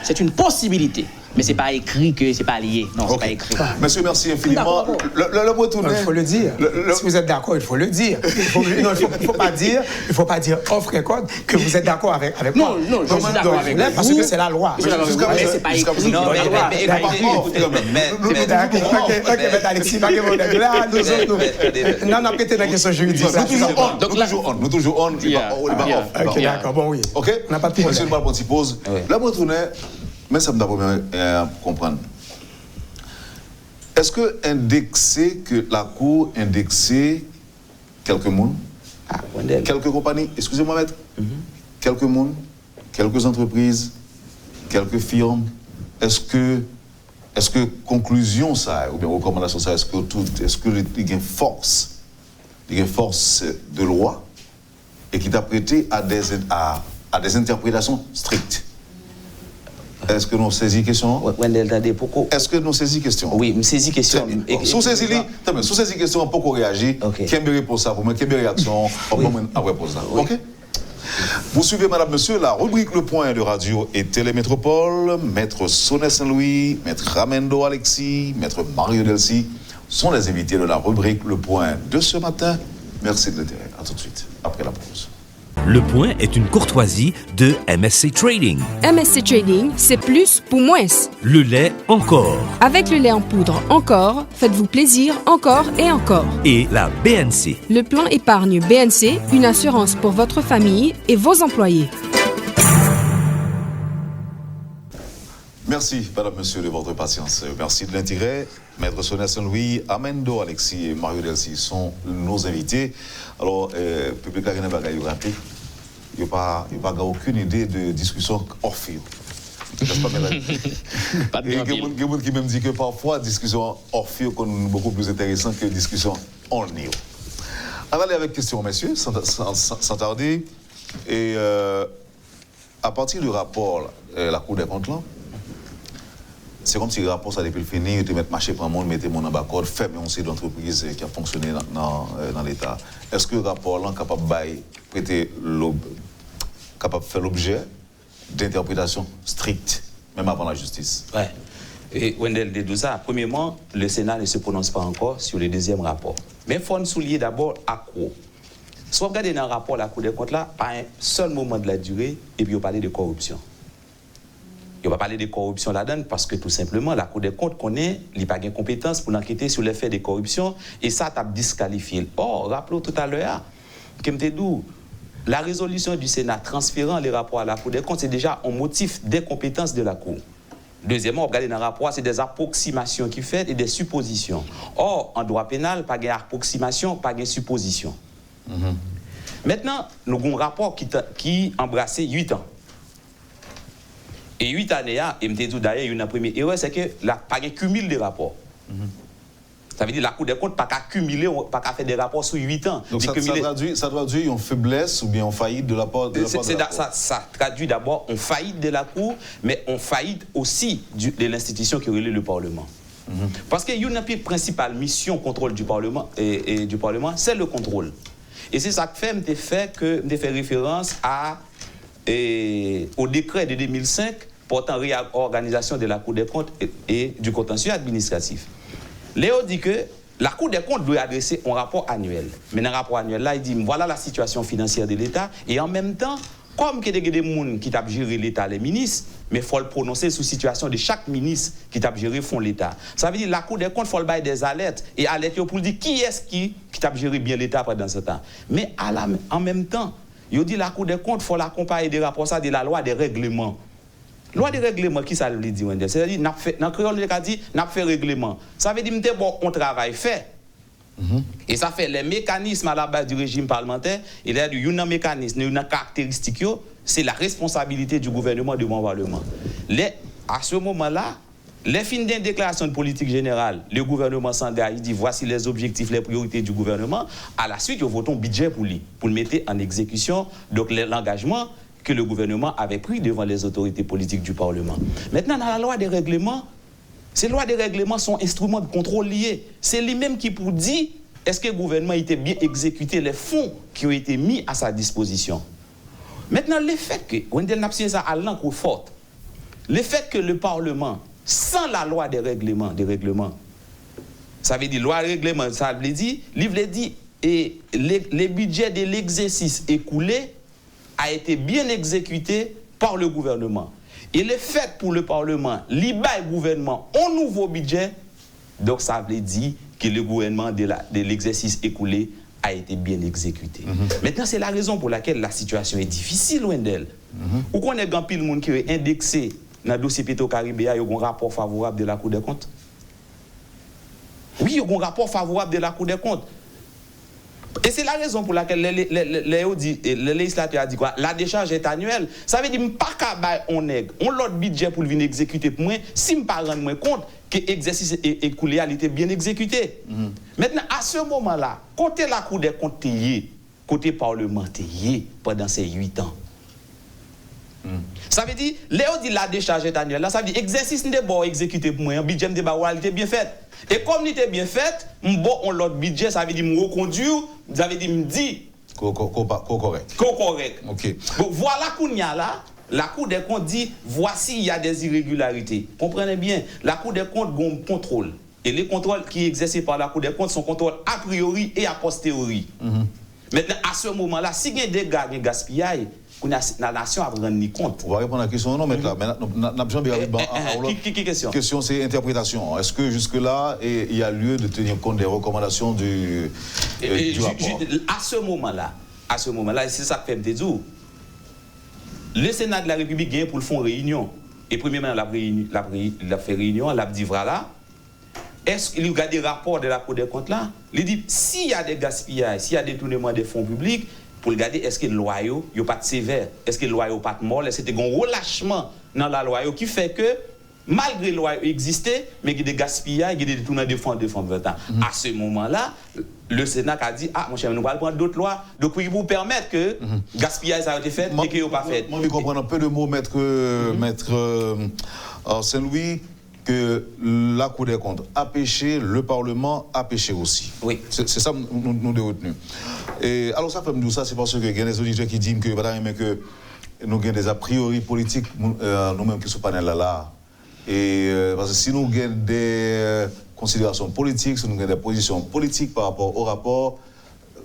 c'est une possibilité. Mais ce n'est pas écrit que ce n'est pas lié. Non, c'est pas écrit.
Monsieur, merci infiniment. Le retourner.
Il faut le dire. Si vous êtes d'accord, il faut le dire. Il ne faut pas dire off record que vous êtes d'accord avec moi.
Non, je suis d'accord avec vous.
Parce que c'est la loi.
Mais c'est pas écrit.
Non, mais
ok, Alexis, pas que non, prêtez la question juridique.
Nous toujours on.
Ok, d'accord, bon, oui.
Ok?
On n'a pas de problème.
Monsieur, le petit pause. Le retourner. Mais ça me donne comprendre. Est-ce que la Cour indexait quelques mondes, quelques compagnies, excusez-moi maître, quelques mondes, quelques entreprises, quelques firmes, est-ce que conclusion ça, ou bien recommandation ça, est-ce que il y a une force de loi et qui t'a prêté à des interprétations strictes? Est-ce que nous saisissons question? Est-ce que nous saisissons question?
Oui, nous saisissons question.
Sous ces questions, pourquoi réagir? Quelle est la réponse pour moi? Quelle est la réaction? Après pour ça. Ok? Vous suivez, madame, monsieur, la rubrique Le Point de Radio et Télémétropole. Maître Sonnet Saint-Louis, maître Ramendo Alexis, maître Mario Delcy sont les invités de la rubrique Le Point de ce matin. Merci de l'intérêt. À tout de suite, après la pause.
Le Point est une courtoisie de MSC Trading.
MSC Trading, c'est plus pour moins.
Le lait encore.
Avec le lait en poudre encore, faites-vous plaisir encore et encore.
Et la BNC.
Le plan épargne BNC, une assurance pour votre famille et vos employés.
Merci, madame, monsieur, de votre patience. Merci de l'intérêt. Maître Sonia Saint-Louis, Amendo Alexis et Mario Delcy sont nos invités. Alors, public n'a pas raté. Il n'y a pas aucune idée de discussion hors fil. N'est-ce pas, Mélanie?
Pas de
Et il y a quelqu'un qui même dit que parfois, discussion hors fil est beaucoup plus intéressante que discussion en ligne. On va aller avec question, messieurs, sans tarder. Et à partir du rapport, la Cour des comptes, là, c'est comme si le rapport, ça depuis le fini, tu mets marché pour le monde, mettez mon embarcode, fait, mais on sait d'entreprise qui a fonctionné dans l'État. Est-ce que le rapport là est capable de faire l'objet d'interprétation stricte, même avant la justice?
Ouais. Et Wendell dit tout ça. Premièrement, le Sénat ne se prononce pas encore sur le deuxième rapport. Mais il faut nous souligner d'abord à quoi. Si vous regardez dans le rapport de la Cour des comptes, là, à un seul moment de la durée, et puis on parle de corruption. On va parler de corruption là-dedans parce que tout simplement, la Cour des comptes connaît, il n'a pas de compétence pour enquêter sur les faits de corruption et ça t'a disqualifié. Or, rappelons tout à l'heure, la résolution du Sénat transférant les rapports à la Cour des comptes, c'est déjà un motif d'incompétence de la Cour. Deuxièmement, regardez dans le rapport, c'est des approximations qui fait et des suppositions. Or, en droit pénal, pas d'approximation, pas de supposition. Maintenant, nous avons un rapport qui embrassait 8 ans. Et 8 années, et me dit d'ailleurs, une première erreur, c'est que la pas de cumul des rapports. Ça veut dire que la Cour des comptes pas qu'à cumuler, pas qu'à faire des rapports sur 8 ans.
Donc ça traduit une faiblesse ou bien une faillite de la part de la Cour.
Ça traduit d'abord une faillite de la Cour, mais une faillite aussi de l'institution qui relie le Parlement. Parce que une des principales missions contrôle du Parlement, et du Parlement, c'est le contrôle. Et c'est ça que fait référence au décret de 2005 portant réorganisation de la Cour des comptes et du contentieux administratif. Léo dit que la Cour des comptes doit adresser un rapport annuel. Mais dans le rapport annuel, là, il dit voilà la situation financière de l'État et en même temps, comme il y a des gens qui ont géré l'État, les ministres, mais il faut le prononcer sur la situation de chaque ministre qui a géré fond l'État. Ça veut dire que la Cour des comptes, il faut le bailler des alertes et alerter pour dire qui est-ce qui a géré bien l'État pendant ce temps. Mais en même temps, il dit la Cour des comptes, il faut l'accompagner des rapports ça de la loi des règlements. Loi des règlements, qui ça veut dire, Wendell? C'est-à-dire, dans le créole, on a dit, on a fait règlement. Ça veut dire, bon, on travaille fait. Et ça fait les mécanismes à la base du régime parlementaire. Il y a un mécanisme, une caractéristique, c'est la responsabilité du gouvernement devant le Parlement. À ce moment-là, les fins d'une déclaration de politique générale, le gouvernement s'engage, il dit voici les objectifs, les priorités du gouvernement. À la suite, ils votent un budget pour le mettre en exécution. Donc, l'engagement que le gouvernement avait pris devant les autorités politiques du Parlement. Maintenant, dans la loi des règlements, ces lois des règlements sont instruments de contrôle liés. C'est lui-même qui pour dire est-ce que le gouvernement a été bien exécuté les fonds qui ont été mis à sa disposition. Maintenant, le fait que, Wendell n'a pas ça à l'encre forte, le fait que le Parlement, sans la loi des règlements, ça veut dire loi des règlements, ça veut dire, et les budgets de l'exercice écoulé a été bien exécuté par le gouvernement. Et le fait pour le Parlement, l'IBA et le gouvernement ont un nouveau budget, donc ça veut dire que le gouvernement de l'exercice écoulé a été bien exécuté. Maintenant, c'est la raison pour laquelle la situation est difficile, Wendell. Ou qu'on est grand pile monde qui est indexé dans le dossier Petro-Caribéa, il y a un rapport favorable de la Cour des comptes. Oui, il y a un rapport favorable de la Cour des comptes. Et c'est la raison pour laquelle le législateur a dit quoi? La décharge est annuelle. Ça veut dire que pas qu'à on l'autre budget pour venir exécuter pour moi, si je ne pas rendre compte que l'exercice écoulé a été bien exécuté. Maintenant, à ce moment-là, côté la Cour des comptes, côté Parlement, pendant ces 8 ans. Ça veut dire, Léo dit la décharge est annuelle. Là, ça veut dire l'exercice n'est pas exécuté pour moi, un budget de était bien fait. Et comme il était bien fait, on l'autre budget, ça veut dire me reconduire, ça veut dire me dire
correct.
Correct.
OK.
Donc voilà qu'on y a là, la Cour des comptes dit voici il y a des irrégularités. Comprenez bien, la Cour des comptes a un contrôle. Et les contrôles qui sont exercés par la Cour des comptes sont contrôles a priori et a posteriori. Maintenant, à ce moment-là, si il y a des dégâts, des gaspillages, la nation a rendu compte.
On va répondre à la question, non, mais là,
Qui question?
Question, c'est interprétation. Est-ce que jusque-là, il y a lieu de tenir compte des recommandations du rapport?
À ce moment-là, c'est ça que fait me dire. Le Sénat de la République gagne pour le fond réunion Et premièrement, la fait réunion, l'a dit voilà. Est-ce qu'il regarde des rapports de la Cour des comptes là? Il dit s'il y a des gaspillages, s'il y a des détournements des fonds publics, pour regarder est-ce que le loyer n'est pas sévère, est-ce que le loyer n'est pas molle, est-ce que c'est un relâchement dans la loi qui fait que malgré le loi existait, mais il y a des gaspillages, il y a des détournements de fonds de 20 ans. À ce moment-là, le Sénat a dit ah mon cher, nous allons prendre d'autres lois, donc oui, vous permettre que gaspillage ça a été fait et qu'il n'y a pas fait.
Moi, je comprends un peu de mots, maître Saint-Louis, que la Cour des comptes a péché, le Parlement a péché aussi.
Oui.
C'est ça nous devons retenir. Et alors ça fait me dire ça, c'est parce que il y a des auditeurs qui disent que nous avons des a priori politiques nous-mêmes qui sont pas là. Et parce que si nous avons des considérations politiques, si nous avons des positions politiques par rapport au rapport,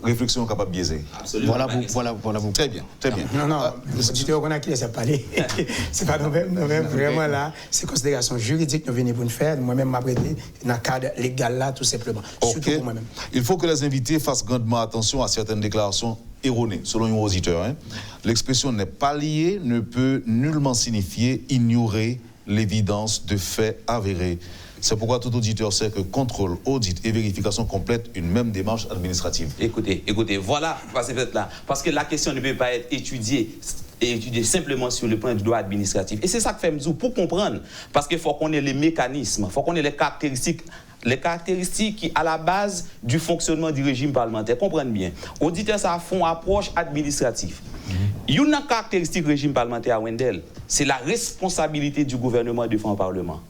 réflexion capable de biaiser.
Absolument.
Voilà vous.
Très bien.
Non, les auditeurs qu'on a qui laissent parler. C'est pas nous-mêmes, vraiment là, c'est considération juridique que nous venons pour nous faire. Moi-même, m'apprêter dans le cadre légal là, tout simplement. Surtout pour moi-même.
Il faut que les invités fassent grandement attention à certaines déclarations erronées, selon les auditeurs. L'expression n'est pas liée ne peut nullement signifier ignorer l'évidence de faits avérés. C'est pourquoi tout auditeur sait que contrôle, audit et vérification complètent une même démarche administrative.
Écoutez, voilà, parce que la question ne peut pas être étudiée simplement sur le plan du droit administratif. Et c'est ça que fait Mzou, pour comprendre, parce qu'il faut qu'on ait les mécanismes, il faut qu'on ait les caractéristiques qui à la base du fonctionnement du régime parlementaire. Comprenez bien. Auditeurs, ça font approche administrative. Une caractéristique du régime parlementaire à Wendell, c'est la responsabilité du gouvernement devant le Parlement.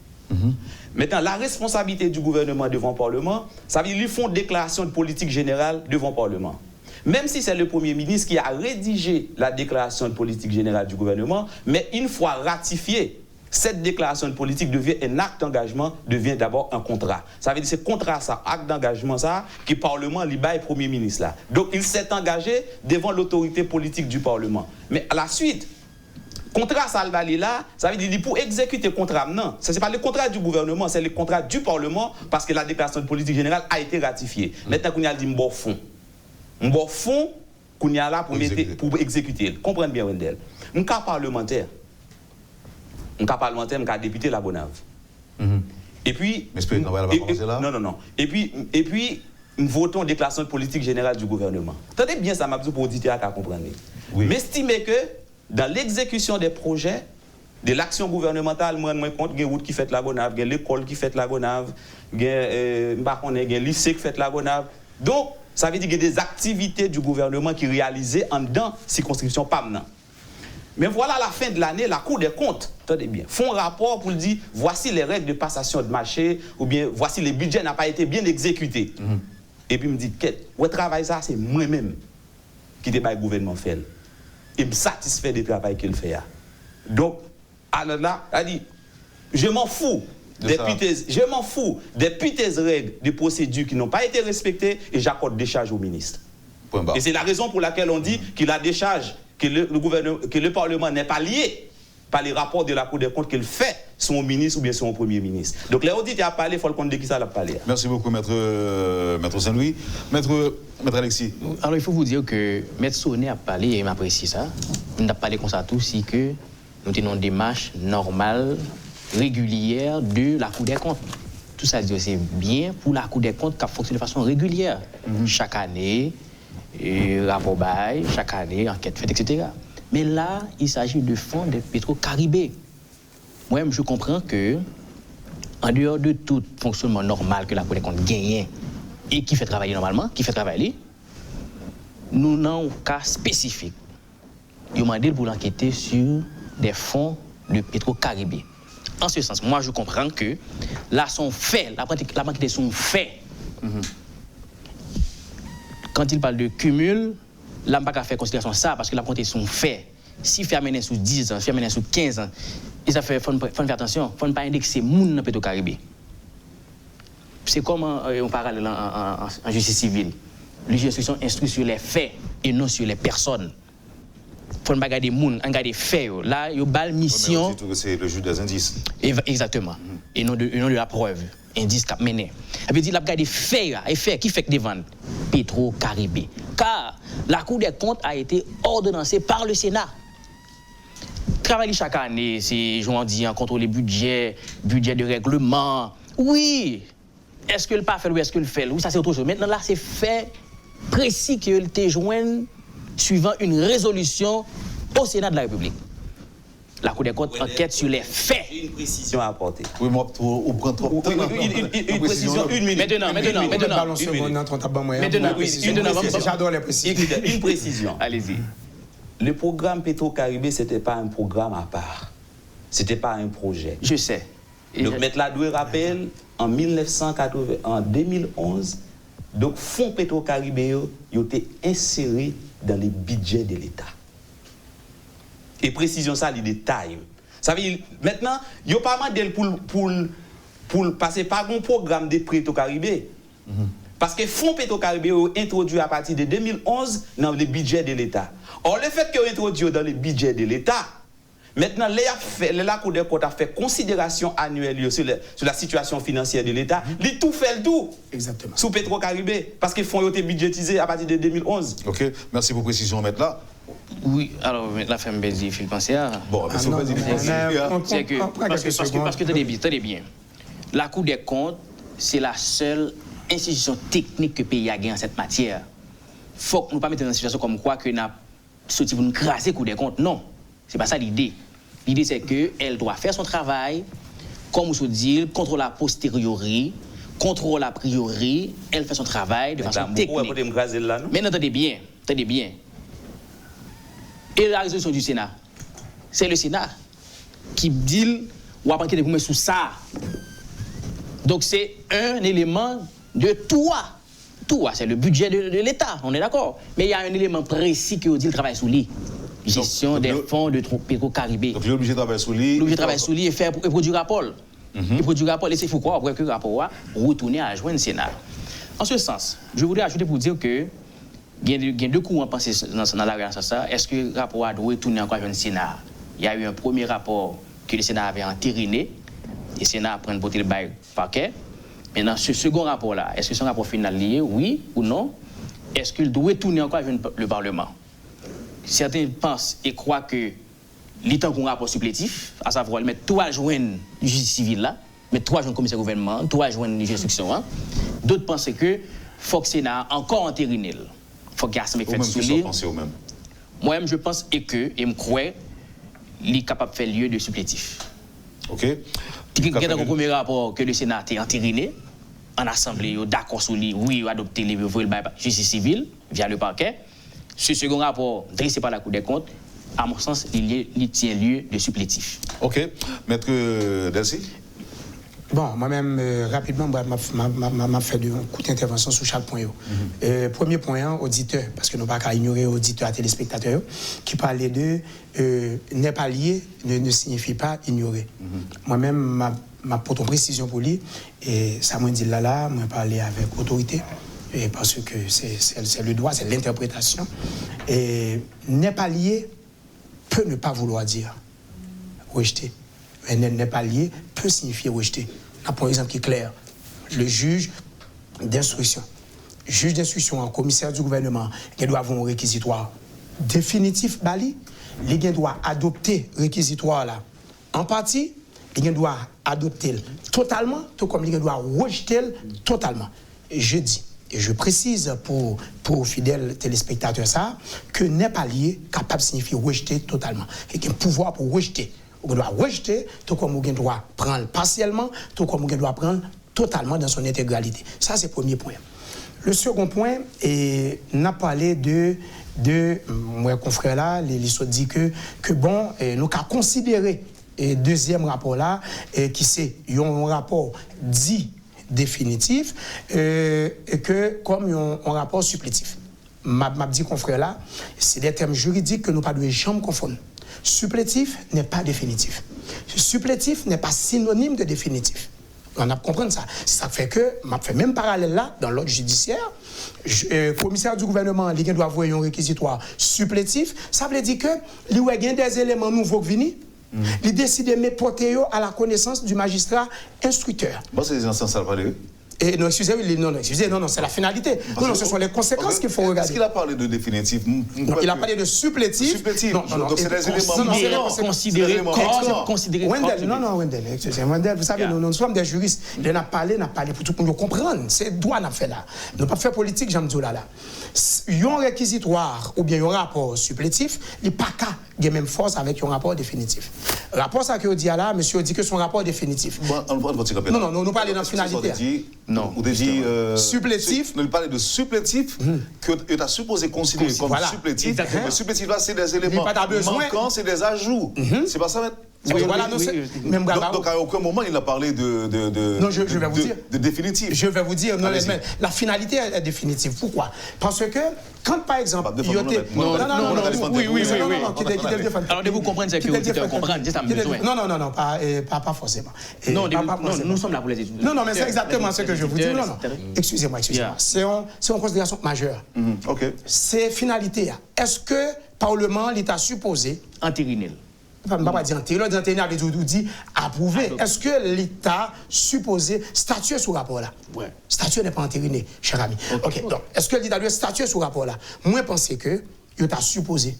Maintenant, la responsabilité du gouvernement devant le Parlement, ça veut dire qu'ils font déclaration de politique générale devant le Parlement. Même si c'est le Premier ministre qui a rédigé la déclaration de politique générale du gouvernement, mais une fois ratifiée, cette déclaration de politique devient un acte d'engagement, devient d'abord un contrat. Ça veut dire que c'est contrat, ça, acte d'engagement, ça, que le Parlement libère le Premier ministre là. Donc il s'est engagé devant l'autorité politique du Parlement. Mais à la suite, contrat ça là, ça veut dire pour exécuter le contrat, non. Ce n'est pas le contrat du gouvernement, c'est le contrat du Parlement parce que la déclaration de politique générale a été ratifiée. Maintenant, qu'on y a dit bon fond. Bon fond, qu'on y a là pour exécuter. Comprenez bien, Wendell. Un cas parlementaire, un cas député la Gonave. Et puis.
Mais on va commencer là?
Non. Et puis, nous votons déclaration de politique générale du gouvernement. Tenez bien ça, m'a dit pour auditer à comprendre.
Oui.
Mais estimez que dans l'exécution des projets, de l'action gouvernementale, moi compte, il y a une route qui fait la Gonave, il y a l'école qui fait la Gonave, il y a un lycée qui fait la Gonave. Donc, ça veut dire qu'il y a des activités du gouvernement qui réalisées en dedans circonscription PAMNA. Mais voilà, à la fin de l'année, la Cour des comptes, attendez bien, font un rapport pour dire voici les règles de passation de marché, ou bien voici les budgets n'ont pas été bien exécutés. Et puis, il me dit, ouais, travail ça, c'est moi-même qui débat le gouvernement fait. Et me satisfait du travail qu'il fait. Donc, alors là, elle dit, je m'en fous des putaises règles de procédure qui n'ont pas été respectées et j'accorde décharge au ministre. Et c'est la raison pour laquelle on dit qu'il a décharge, que le Parlement n'est pas lié par les rapports de la Cour des comptes qu'il fait son ministre ou bien son Premier ministre. Donc les auditeurs a parlé, il faut le compte de qui ça a parlé.
Merci beaucoup, maître Saint-Louis. Maître Alexis.
Alors il faut vous dire que maître Sonné a parlé et m'apprécie ça. Il n'a pas parlé comme ça tout, si que nous tenons une démarche normale, régulière de la Cour des comptes. Tout ça, c'est bien pour la Cour des comptes qui fonctionne de façon régulière. Chaque année, rapport bail, chaque année, enquête faite, etc. Mais là, il s'agit de fonds de Petro-Caribé. Moi-même, je comprends que, en dehors de tout fonctionnement normal que la Cour des comptes gagne et qui fait travailler normalement, nous avons un cas spécifique. Ils ont demandé pour l'enquêter sur des fonds de Petro-Caribé. En ce sens, moi, je comprends que là, son fait, la banque sont faits. Quand il parle de cumul, là, on ne peut pas faire considération ça parce que la banque sont faits. Si fait amener sous 10 ans, fait amener sous 15 ans, il faut faire attention, il ne faut pas indexer moun dans Petro-Caribé. C'est comme on parle en justice civile. Le juge d'instruction instruit sur les faits et non sur les personnes. Il ne faut pas garder moun, on garde faits. Là, il y a une mission.
C'est le juge des indices.
Exactement. Et non de la preuve. Indice qu'a mené. Elle veut dire qu'il a gardé faits qui fait que des ventes. Petro-Caribé. Car la Cour des comptes a été ordonnancée par le Sénat. Travailler chaque année, c'est, je dis, contrôler budget de règlement. Oui. Est-ce que le pas fait ou est-ce que le fait? Oui, ça c'est autre chose. Maintenant, là, c'est fait précis que le te joint suivant une résolution au Sénat de la République. La Cour des comptes enquête sur les faits.
J'ai une précision à apporter.
Oui, moi, on prend trop de temps.
Une précision, une minute.
Maintenant.
J'adore les précisions.
Une précision.
Allez-y.
Le programme Petro-Caribé, ce n'était pas un programme à part. Ce n'était pas un projet.
Je sais.
Donc, M. Ladoué rappelle, en 2011, donc, fonds Petro-Caribé, ils ont été insérés dans les budgets de l'État. Et précision ça, les détails. Ça veut dire, maintenant, il n'y a pas mal pour passer par un programme de Petro-Caribé. Parce que fonds Petro-Caribé ont introduit à partir de 2011 dans les budgets de l'État. Or, le fait qu'ils ont introduit dans les budgets de l'État, maintenant, la Cour des comptes a fait considération annuelle sur la situation financière de l'État. Il tout fait le tout.
Exactement.
Sous Petro-Caribé. Parce que les fonds ont été budgétisés à partir de 2011.
OK, merci pour précision, maître là.
Oui, alors la femme Bézi, il pense à.
Bon, mais c'est pas difficile.
C'est que, parce que tenez bien. La Cour des comptes, c'est la seule institution technique que le pays a gagné en cette matière. Il faut que nous ne pas mettre dans une situation comme quoi que nous avons sorti pour nous craser la Cour des comptes. Non, ce n'est pas ça l'idée. L'idée, c'est qu'elle doit faire son travail, comme on se dit, contrôle a posteriori, contrôle a priori, elle fait son travail de façon technique. Mais attendez bien. Et la résolution du Sénat, c'est le Sénat qui dit ou apprendre des sous ça. Donc c'est un élément de toi. Toi, c'est le budget de l'État, on est d'accord. Mais il y a un élément précis qui dit le travail sous lui. Gestion des fonds de Petro-Caribé.
Donc il est obligé de travailler sous lui.
L'obligé de travailler sous lui et produire rapport. Et produire rapport, et c'est pourquoi après que le rapport a retourné à joindre le Sénat. En ce sens, je voudrais ajouter pour dire que il y a deux courants pensés dans la relation ça. Est-ce que le rapport a retourné encore à le Sénat? Il y a eu un premier rapport que le Sénat avait entériné. Le Sénat a pris le bail parquet. Maintenant, ce second rapport-là, est-ce que c'est un rapport final lié, oui ou non? Est-ce qu'il doit retourner encore avec le Parlement? Certains pensent et croient que l'État a un rapport supplétif, à savoir mettre trois joints du justice civil là, mettre trois joints commissaire gouvernement, trois joints de justice. Hein. D'autres pensent que faut que le Sénat encore entériné. Faut qu'il y ait assez fait sous lui. Moi-même, je pense et me crois, il est capable de faire lieu de supplétif.
OK.
Il y a un premier rapport que le Sénat a entériné, en assemblée, d'accord sur lui, oui, adopter les justice civile via le parquet. Ce second rapport, dressé par la Cour des comptes, à mon sens, il tient lieu de supplétif.
OK. Maître Delcy?
Bon, moi-même, rapidement, m'a fait un coup d'intervention sur chaque point. Premier point, auditeur, parce que nous ne pouvons pas ignorer auditeur et téléspectateur, qui parlait de n'est pas lié ne signifie pas ignorer. Moi-même, ma pour précision pour lui, et ça m'a dit là, moi parler avec autorité, et parce que c'est le droit, c'est l'interprétation. Et n'est pas lié peut ne pas vouloir dire rejeter. Mais n'est pas lié peut signifier rejeter. On prend un exemple qui est clair. Le juge d'instruction. Juge d'instruction, commissaire du gouvernement, qui doit avoir un réquisitoire définitif, Bali, il doit adopter le réquisitoire là. En partie, il doit adopter totalement, tout comme il doit rejeter totalement. Et je dis, et je précise pour fidèles téléspectateurs ça, que n'est pas lié capable signifie rejeter totalement. Et qu'il y a un pouvoir pour rejeter. On doit rejeter, tout comme on doit prendre partiellement, tout comme on doit prendre totalement dans son intégralité. Ça, c'est le premier point. Le second point, et n'a parlé de mon confrère là, il dit que bon, nous avons considéré le deuxième rapport là, qui c'est un rapport dit définitif, et que comme un rapport supplétif. M'a dit confrère là, c'est des termes juridiques que nous ne devons jamais confondre. Supplétif n'est pas définitif. Supplétif n'est pas synonyme de définitif. On a compris ça. Ça fait que, m'a fait même parallèle là, dans l'ordre judiciaire, commissaire du gouvernement, il doit avoir un réquisitoire supplétif. Ça veut dire que, il y a des éléments nouveaux qui viennent. Il décide de mettre à la connaissance du magistrat instructeur.
Bon, c'est des instances à parler.
Et non, excusez-moi, non, c'est la finalité. Non, ce sont les conséquences qu'il faut regarder.
Est-ce qu'il a parlé de définitif?
Non, il a parlé de supplétif.
Supplétif.
Non,
Donc c'est des éléments
considérés.
Wendell, non, Wendell, excusez-moi, Wendell, vous savez, nous sommes des juristes. Il n'a parlé pour tout le monde comprendre. C'est droit n'a fait là. Nous pas faire politique, j'aime dire là. Il y a un réquisitoire ou bien un rapport supplétif, il n'y a pas qu'à de même force avec un rapport définitif. Rapport ça que vous dit là, monsieur dit que son rapport définitif. Non, nous parlons dans la finalité.
Non, vous dit
supplétif.
Nous parlons de supplétif que tu as supposé considérer comme supplétif. Le supplétif là, c'est des éléments manquants, c'est des ajouts. C'est pas ça,
voilà, même
donc à aucun moment il a parlé
non, je vais vous dire
de définitif.
Je vais vous dire non, la finalité est définitive. Pourquoi? Parce que quand par exemple
non, alors de vous comprendre, c'est que vous comprendre, c'est ça besoin.
Non, pas forcément.
Non, nous sommes là pour les étudier.
Non, mais c'est exactement ce que je vous dis. Non. Excusez-moi. C'est une considération majeure.
OK.
C'est finalité. Est-ce que Parlement l'État supposé
entériner?
Je ne vais pas dire entériner, avec dit approuver. Est-ce que l'État supposé statuer sur ce rapport-là?
Oui.
Statuer n'est pas entériné, cher ami. OK. Donc, est-ce que l'État doit statuer sur ce rapport-là? Moi, je pense que l'État supposé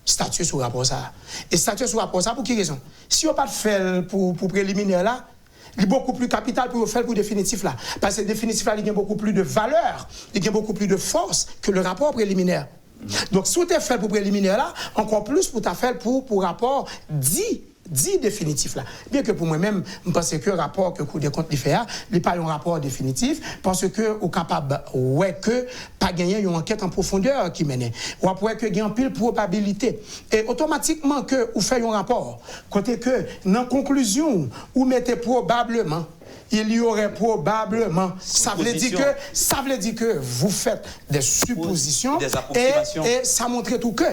statuer sur ce rapport-là. Et statuer sur ce rapport-là, pour quelle raison? Si on n'a pas de fait pour préliminaire là, il est beaucoup plus capital pour faire pour définitif là. Parce que le définitif là, il y a beaucoup plus de valeur, il y a beaucoup plus de force que le rapport préliminaire. Donc, si tu as fait pour préliminaire là, encore plus pour ta faire pour rapport dit définitif là. Bien que pour moi-même, je pense que le rapport que le Cour des comptes fait, il n'est pas un rapport définitif, parce que vous capable que pas gagner une enquête en profondeur qui mène. Ou après que gagne pile probabilité. Et automatiquement que vous faites un rapport, côté que dans conclusion, vous mettez probablement. Il y aurait probablement, ça veut dire que vous faites des suppositions et ça montre tout que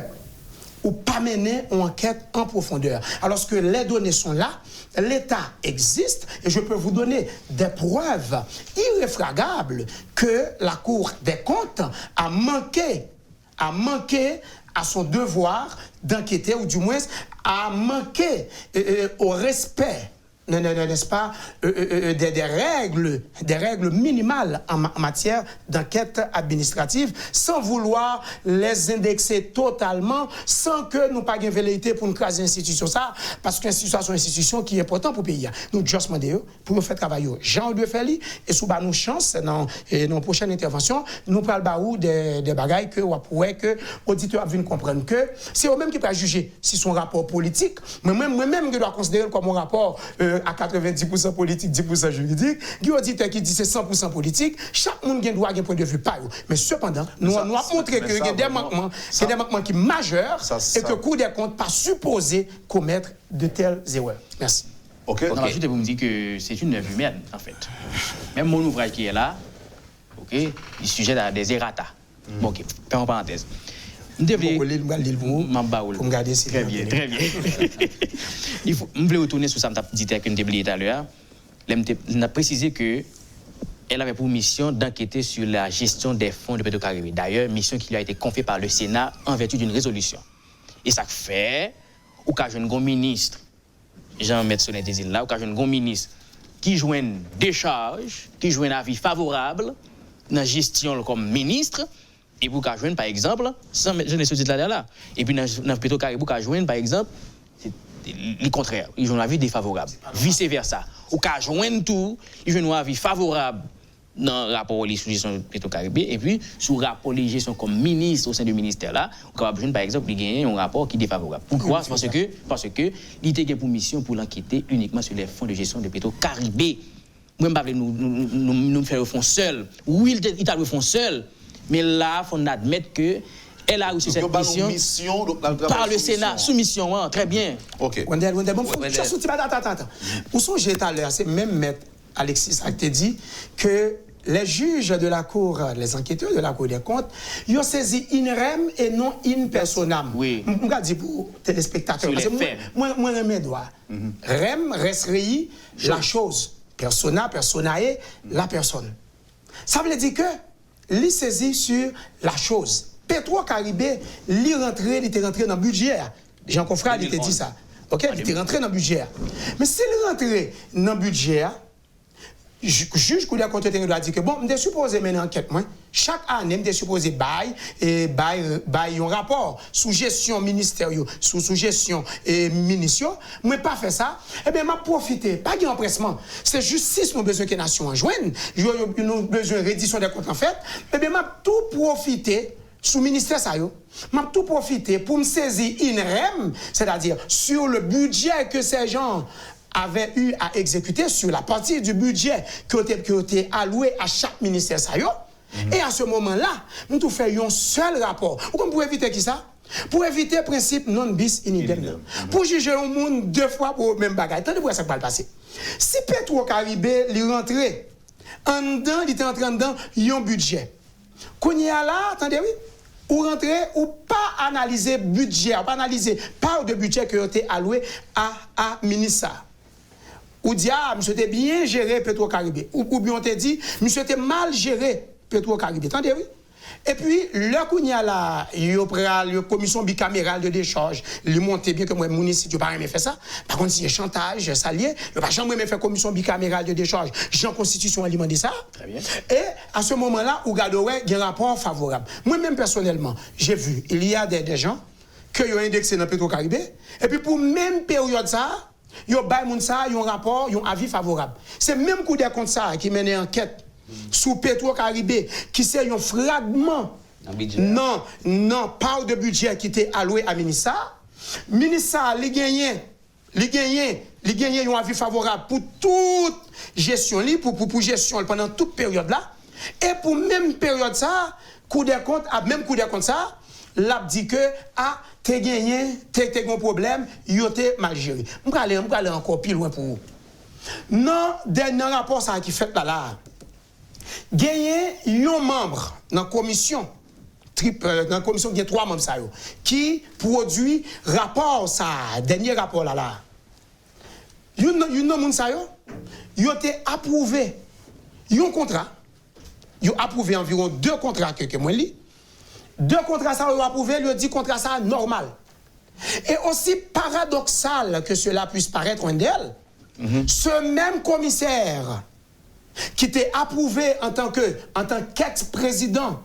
ou pas mener une enquête en profondeur. Alors que les données sont là, l'État existe et je peux vous donner des preuves irréfragables que la Cour des comptes a manqué à son devoir d'enquêter ou du moins a manqué au respect. N'est-ce pas, des règles minimales en matière d'enquête administrative, sans vouloir les indexer totalement, sans que nous pas de velléité pour nous craser l'institution ça, parce que l'institution c'est une institution qui est importante pour le pays. Nous juste demandé pour nous faire travailler. Jean de Feli et sous nos chances dans nos prochaines interventions, nous parlons des bagailles que on pourrait que auditeurs viennent comprendre que c'est eux-mêmes qui peuvent juger si son rapport politique, moi-même je dois considérer comme un rapport à 90% politique, 10% juridique. Il y a un auditeur qui dit c'est 100% politique. Chaque monde a droit à un point de vue pas. Mais cependant, nous avons montré qu'il y a des manquements, qui sont majeurs et que le Cour des comptes pas supposé commettre de telles erreurs. Merci.
OK. Non, je vous me dis que c'est une œuvre humaine, en fait. Même mon ouvrage qui est là, OK, il sujet à des errata. Bon, OK, ferme en parenthèse.
Très bien.
Je voulais retourner sur ça, je dit que nous avons tout à l'heure. On a précisé qu'elle avait pour mission d'enquêter sur la gestion des fonds de Petro-Caribé. D'ailleurs, mission qui lui a été confiée par le Sénat en vertu d'une résolution. Et ça fait, au cas où un ministre, Jean-Maître Soleil Désir là, au cas où un ministre qui joue une décharge, qui joue un avis favorable dans la gestion comme ministre, et pour qu'à joindre, par exemple, sans je ne suis pas là. Et puis, dans Petro-Caribé, pour qu'à joindre, par exemple, c'est le contraire. Ils ont un avis défavorable. Vice-versa. Ou qu'à joindre tout, ils ont un avis favorable dans le rapport de gestion Petro-Caribé. Et puis, sous le rapport de gestion comme ministre au sein du ministère, là, on peut joindre, par exemple, il y a un rapport qui est défavorable. Pourquoi? Parce que il a pour mission pour l'enquêter uniquement sur les fonds de gestion de Petro-Caribé. Moi, je ne vais pas nous faire le fond seul. Oui, il a le fond seul. Mais là, il faut admettre qu'elle a reçu cette mission par le Sénat. Soumission, très bien.
OK.
Wendell, bon, attends. Où sont j'ai tout à l'heure, c'est même Maître Alexis qui a dit que les juges de la Cour, les enquêteurs de la Cour des comptes, ils ont saisi in rem et non in personam.
Oui.
Je vais dire pour téléspectateurs. Moi, je mets droit. Rem, res rei, la chose. Personae, la personne. Ça veut dire que il saisit sur la chose. Petro-Caribé, il était rentré dans le budget. Jean Confrère, il était dit ça. OK, il était rentré dans le budget. Mais s'il est rentré dans le budget, juge Cour des comptes doit dire que bon, je suis supposé mener enquête moi. Chaque année, je suis supposé bail un rapport sous gestion ministérielle, sous gestion et ministère. Moi pas fait ça. Eh bien, m'a profité, pas de empressement. C'est justice nous besoin que la nation en joigne. Nous besoin de reddition des comptes en fait. Eh bien, m'a tout profité sous ministère ça yo. M'a tout profité pour me saisir INREM, c'est-à-dire sur le budget que ces gens avaient eu à exécuter sur la partie du budget qui a été alloué à chaque ministère ça yo. Et à ce moment-là, nous avons fait un seul rapport. Pour éviter qui ça? Pour éviter le principe non bis in idem. Pour juger un monde deux fois pour le même bagage. Attendez pour ça qui va passer. Si Petro-Caribé est rentré en dedans, il était entré en dedans, il y a un budget. Quand il y a là, attendez, oui, ou rentrer ou pas analyser budget, ou pas analyser part de budget qui a été alloué à ministère. Ou dit, ah, monsieur était bien géré Petro-Caribé. Ou bien on te dit, monsieur était mal géré Petro-Caribé. Attendez, oui. Et puis, le coup, il y a là, il y a la commission bicamérale de décharge. Il monte bien que moi, municipal, je n'ai pas jamais fait ça. Par contre, s'il y a chantage, ça lié, je n'ai pas jamais fait commission bicamérale de décharge. J'ai en constitution alimentée ça.
Très bien.
Et à ce moment-là, où Gadoué, il y a un rapport favorable. Moi-même, personnellement, j'ai vu, il y a des gens qui ont indexé dans Petro-Caribé. Et puis, pour même période ça, ils ont un rapport, ils ont un avis favorable. C'est même coup de compte ça qui mène enquête sous Petro-Caribé, qui c'est un fragment. Non, part de budget qui était alloué à Minissa. Minissa, il gagne un avis favorable pour toute gestion, pour gestion pendant toute période là. Et pour même période ça, même coup de compte ça, l'a dit que t'es gagné, t'es un problème, yo t'es mal géré. Je vais aller encore plus loin pour vous. Non, dernier rapport ça qui fait là. Gagné un membre dans la commission, qui a 3 membres ça, qui produit rapport ça, dernier rapport là. Yon ça yo été approuvé un contrat. Yo approuvé environ 2 contrats que moi li. 2 contrats ça yo approuvé, le dit contrat ça normal. Et aussi paradoxal que cela puisse paraître ce même commissaire qui était approuvé en tant qu'ex-président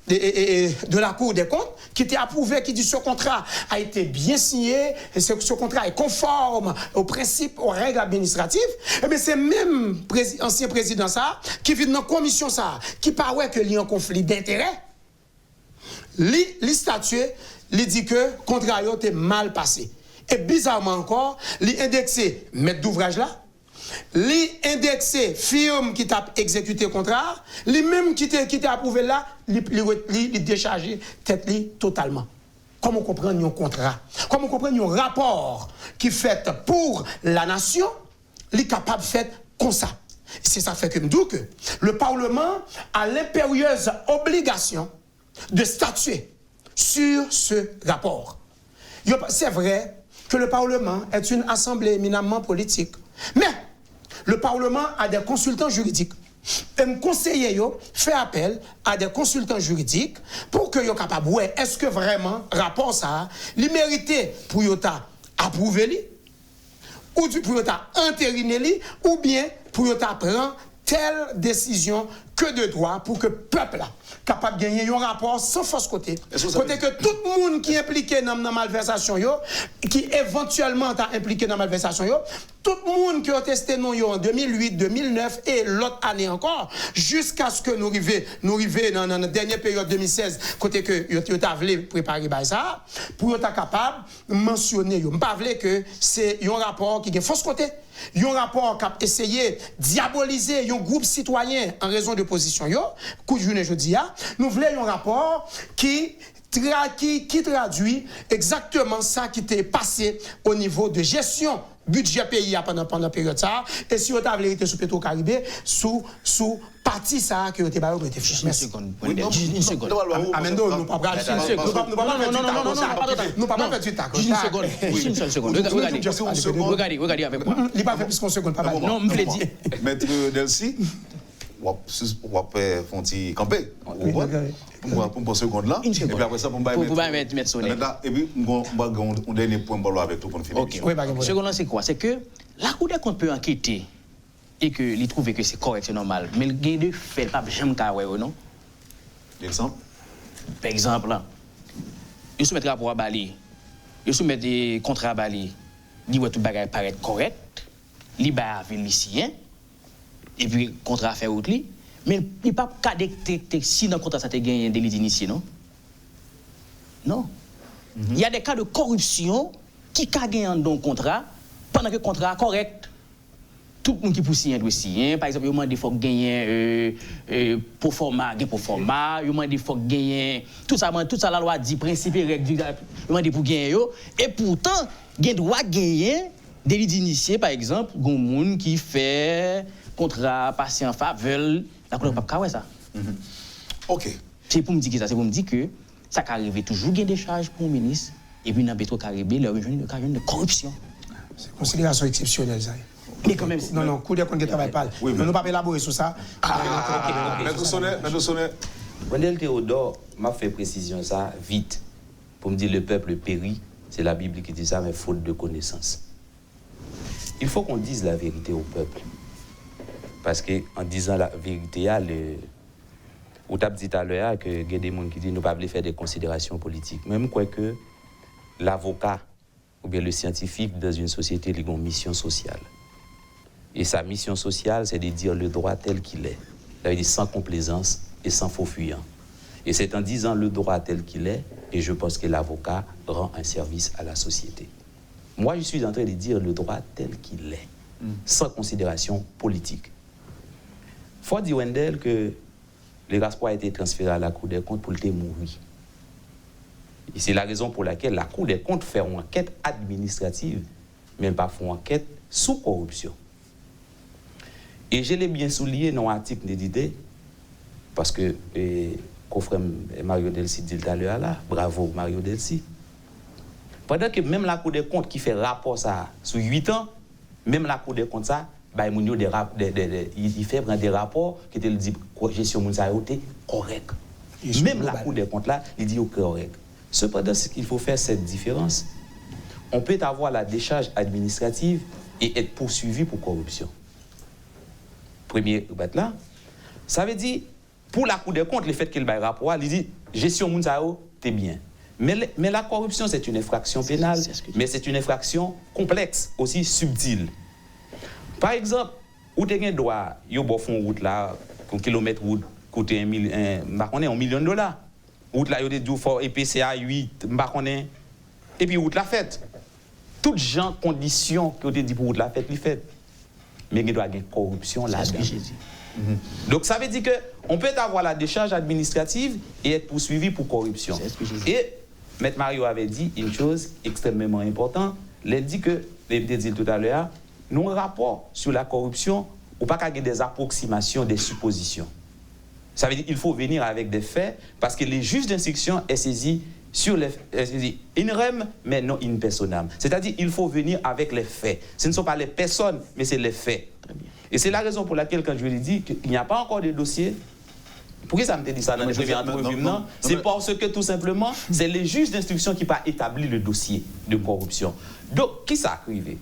de la Cour des comptes, qui était approuvé, qui dit ce contrat a été bien signé, et ce contrat est conforme aux principes, aux règles administratives, et bien c'est même ancien président ça, qui vient dans la commission ça, qui paraît qu'il y a un conflit d'intérêts, il statue, il dit que le contrat a été mal passé. Et bizarrement encore, il indexé maître d'ouvrage là, li indexé firme qui t'a exécuté le contrat, li même qui t'a approuvé là, li déchargé tête li totalement. Comment comprendre un contrat? Comment comprendre un rapport qui fait pour la nation, li capable fait comme ça? C'est ça fait que me dis que le Parlement a l'impérieuse obligation de statuer sur ce rapport. C'est vrai que le Parlement est une assemblée éminemment politique, mais le Parlement a des consultants juridiques. Un conseiller fait appel à des consultants juridiques pour que soient capables de voir est-ce que vraiment rapport ça il mérité pour approuver lui ou pour entériner lui ou bien pour prendre telle décision que de droit pour que le peuple là capable de gagner un rapport sans fausse côté. Côté que tout le monde qui est impliqué dans la malversation, qui éventuellement est impliqué dans la malversation, tout le monde qui a testé nous en 2008, 2009 et l'autre année encore, jusqu'à ce que nous arrivions dans la dernière période 2016, côté que nous avons préparé ça, pour être capable de mentionner, nous pas que c'est un rapport qui est fausse côté. Un rapport qui a essayé de diaboliser un groupe citoyen en raison de position. Coup de journée, je dis, nous voulons un rapport qui traduit exactement ça qui était passé au niveau de gestion budget pays pendant la période ça. Et si vous avez été sous Petro-Caribé, sous partie ça que vous avez fait. Merci.
Une seconde.
Amendo, nous ne pouvons pas faire du tac.
Une seconde. Regardez avec moi.
Il n'a pas fait plus qu'une seconde.
Non, je me l'ai dit.
Maître Delcy, on va faire un camper. Pour une seconde là. Et puis après ça, on va mettre sonner. Et puis, on va un dernier point avec tout pour finir.
Ok. Seconde là, c'est quoi? C'est que la Cour des comptes peut enquêter et que il trouve que c'est correct, c'est normal. Mais le gain de fait pas jamais carré non.
L'exemple?
Par exemple là, il soumet rapport à Bali. Il soumet des contrats à Bali. Il voit tout bagage paraître correct. Il va ici et puis contrat fait autre li. Mais il pas qu'à détecter si dans le contrat ça te gagné un délit d'initié non. Non. Il y a des cas de corruption qui a gagné un contrat pendant que le contrat est correct. Tout le monde qui pousse un dossier, par exemple, il demande faut gagner pour format, il demande faut gagner tout ça la loi dit principe et règle, il demande pour gagner et pourtant il doit gagner délit d'initié par exemple, gon monde qui fait contrat passé en faveur, la couleur pas ouais ça.
OK.
C'est pour me dire que ça, c'est pour me dire que ça arrive toujours gain des charges pour le ministre et puis dans Petro Caribé, leur de corruption.
C'est considération exceptionnelle ça.
Mais quand même
non, coup de compte qui travaille pas.
Oui,
mais nous pas élaborer sur ça.
Maître Sonnet.
Wendell Théodore m'a fait précision ça vite pour me dire le peuple périt, c'est la Bible qui dit ça, mais faute de connaissance. Il faut qu'on dise la vérité au peuple. Parce qu'en disant la vérité, vous avez dit tout à l'heure que il y a des gens qui disent que nous ne pouvons pas faire des considérations politiques. Même quoi que l'avocat ou bien le scientifique dans une société, il a une mission sociale. Et sa mission sociale, c'est de dire le droit tel qu'il est. Ça veut dire sans complaisance et sans faux fuyant. Et c'est en disant le droit tel qu'il est, et je pense que l'avocat rend un service à la société. Moi, je suis en train de dire le droit tel qu'il est, sans considération politique. Il faut dire, Wendell, que le Raspois a été transféré à la Cour des comptes pour le mourir. Et c'est la raison pour laquelle la Cour des comptes fait une enquête administrative, même pas une enquête sous corruption. Et je l'ai bien souligné dans l'article d'idée, parce que confrère Mario Delcy dit tout à l'heure là, bravo Mario Delcy. Pendant que même la Cour des comptes qui fait rapport ça sur 8 ans, même la Cour des comptes ça, il fait prendre des rapports qui te dit gestion municipale correct. Même la Cour des comptes là, il dit correct. Cependant, ce qu'il faut faire cette différence. On peut avoir la décharge administrative et être poursuivi pour corruption. Premier là, ça veut dire pour la Cour des comptes, le fait qu'il baille rapport, il dit gestion municipale, t'es bien. Mais la corruption, c'est une infraction pénale, mais c'est une infraction complexe, aussi subtile. Par exemple, où tu as un droit, il y a un route là, un kilomètre route, coûte $1 million. Route là, il y a des fort EPCA 8, et puis route la fête. Toutes gens, conditions que tu dit pour route la fête, les fait. Mais il doit y avoir une corruption là-dedans. Donc ça veut dire qu'on peut avoir la décharge administrative et être poursuivi pour corruption. Et M. Mario avait dit une chose extrêmement importante. Il a dit que, il a dit tout à l'heure, nous rapport sur la corruption, ou pas qu'il y ait des approximations, des suppositions. Ça veut dire qu'il faut venir avec des faits, parce que les juges d'instruction est saisi sur les in rem, mais non in personam. C'est-à-dire qu'il faut venir avec les faits. Ce ne sont pas les personnes, mais c'est les faits. Très bien. Et c'est la raison pour laquelle, quand je lui ai dit qu'il n'y a pas encore de dossier, pourquoi ça me dit ça dans les premières entrevues? Non, c'est parce que tout simplement, c'est les juges d'instruction qui n'ont pas établi le dossier de corruption. Donc, qui ça arrivé?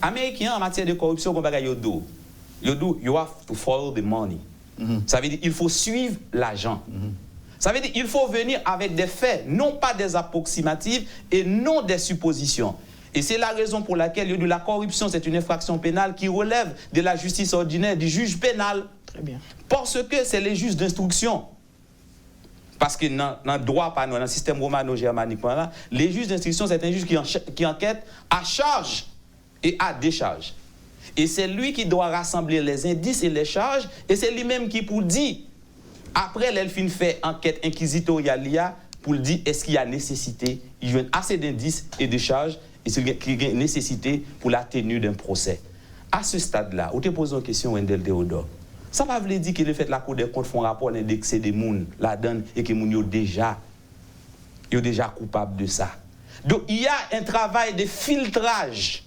Américains, en matière de corruption, you have to follow the money. Ça veut dire qu'il faut suivre l'argent. Ça veut dire qu'il faut venir avec des faits, non pas des approximatives et non des suppositions. Et c'est la raison pour laquelle la corruption, c'est une infraction pénale qui relève de la justice ordinaire, du juge pénal.
Très bien.
Parce que c'est les juges d'instruction. Parce que dans le droit, dans le système romano-germanique, les juges d'instruction, c'est un juge qui enquête à charge et à décharge. Et c'est lui qui doit rassembler les indices et les charges, et c'est lui-même qui pour dire, après l'Elfine fait enquête inquisitoriale, pour dire est-ce qu'il y a nécessité, il y a assez d'indices et de charges, et qu'il y a nécessité pour la tenue d'un procès. À ce stade-là, on te pose une question, Wendell Théodore. Ça va vous dire que le fait que la Cour des comptes font rapport indexé des gens la donne et que les gens sont déjà coupables de ça. Donc il y a un travail de filtrage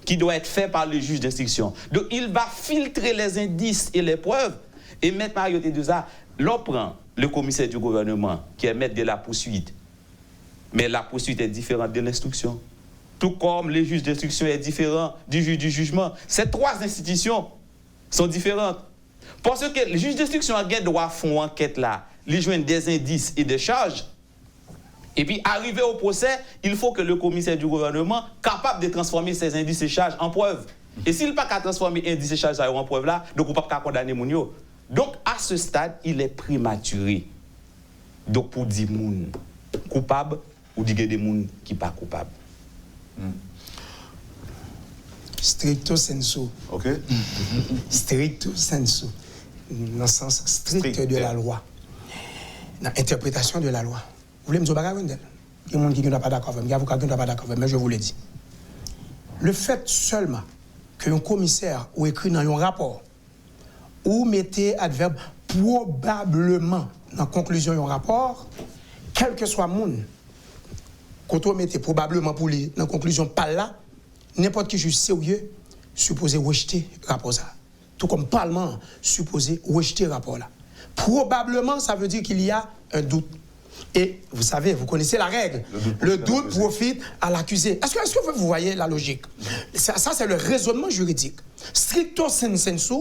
qui doit être fait par le juge d'instruction. Donc il va filtrer les indices et les preuves et mettre Mario Tedouza, l'on prend le commissaire du gouvernement qui est maître de la poursuite. Mais la poursuite est différente de l'instruction. tout comme les juges d'instruction est différent du juge du jugement. Ces trois institutions sont différentes. Parce que le juge d'instruction a le droit à faire une enquête là, les joindre des indices et des charges. Et puis, arrivé au procès, il faut que le commissaire du gouvernement soit capable de transformer ces indices et charges en preuve. Et s'il n'est pas capable de transformer indices et charges en preuve là, donc on ne peut pas condamner Mounio. Donc, à ce stade, il est prématuré. Donc, pour dire moun coupable ou dire des moun qui pas coupable.
Stricto sensu.
OK?
Stricto sensu. Dans le sens strict de la loi. Dans l'interprétation de la loi. Vous voulez me dire bagarre Wendel? Il y a des gens qui ne sont pas d'accord avec moi, il y a des avocats qui ne sont pas d'accord avec moi, mais je vous le dis. Le fait seulement qu'un commissaire ou écrit dans un rapport ou mettez adverbe probablement dans la conclusion d'un rapport, quel que soit le monde, quand on mettez probablement pour lui dans la conclusion pas là, n'importe qui juge sérieux supposé rejeter le rapport ça. Tout comme le Parlement supposé rejeter le rapport là. Probablement, ça veut dire qu'il y a un doute. Et vous savez, vous connaissez la règle. Le doute profite à l'accusé. Est-ce que vous voyez la logique? Ça c'est le raisonnement juridique. Stricto sensu,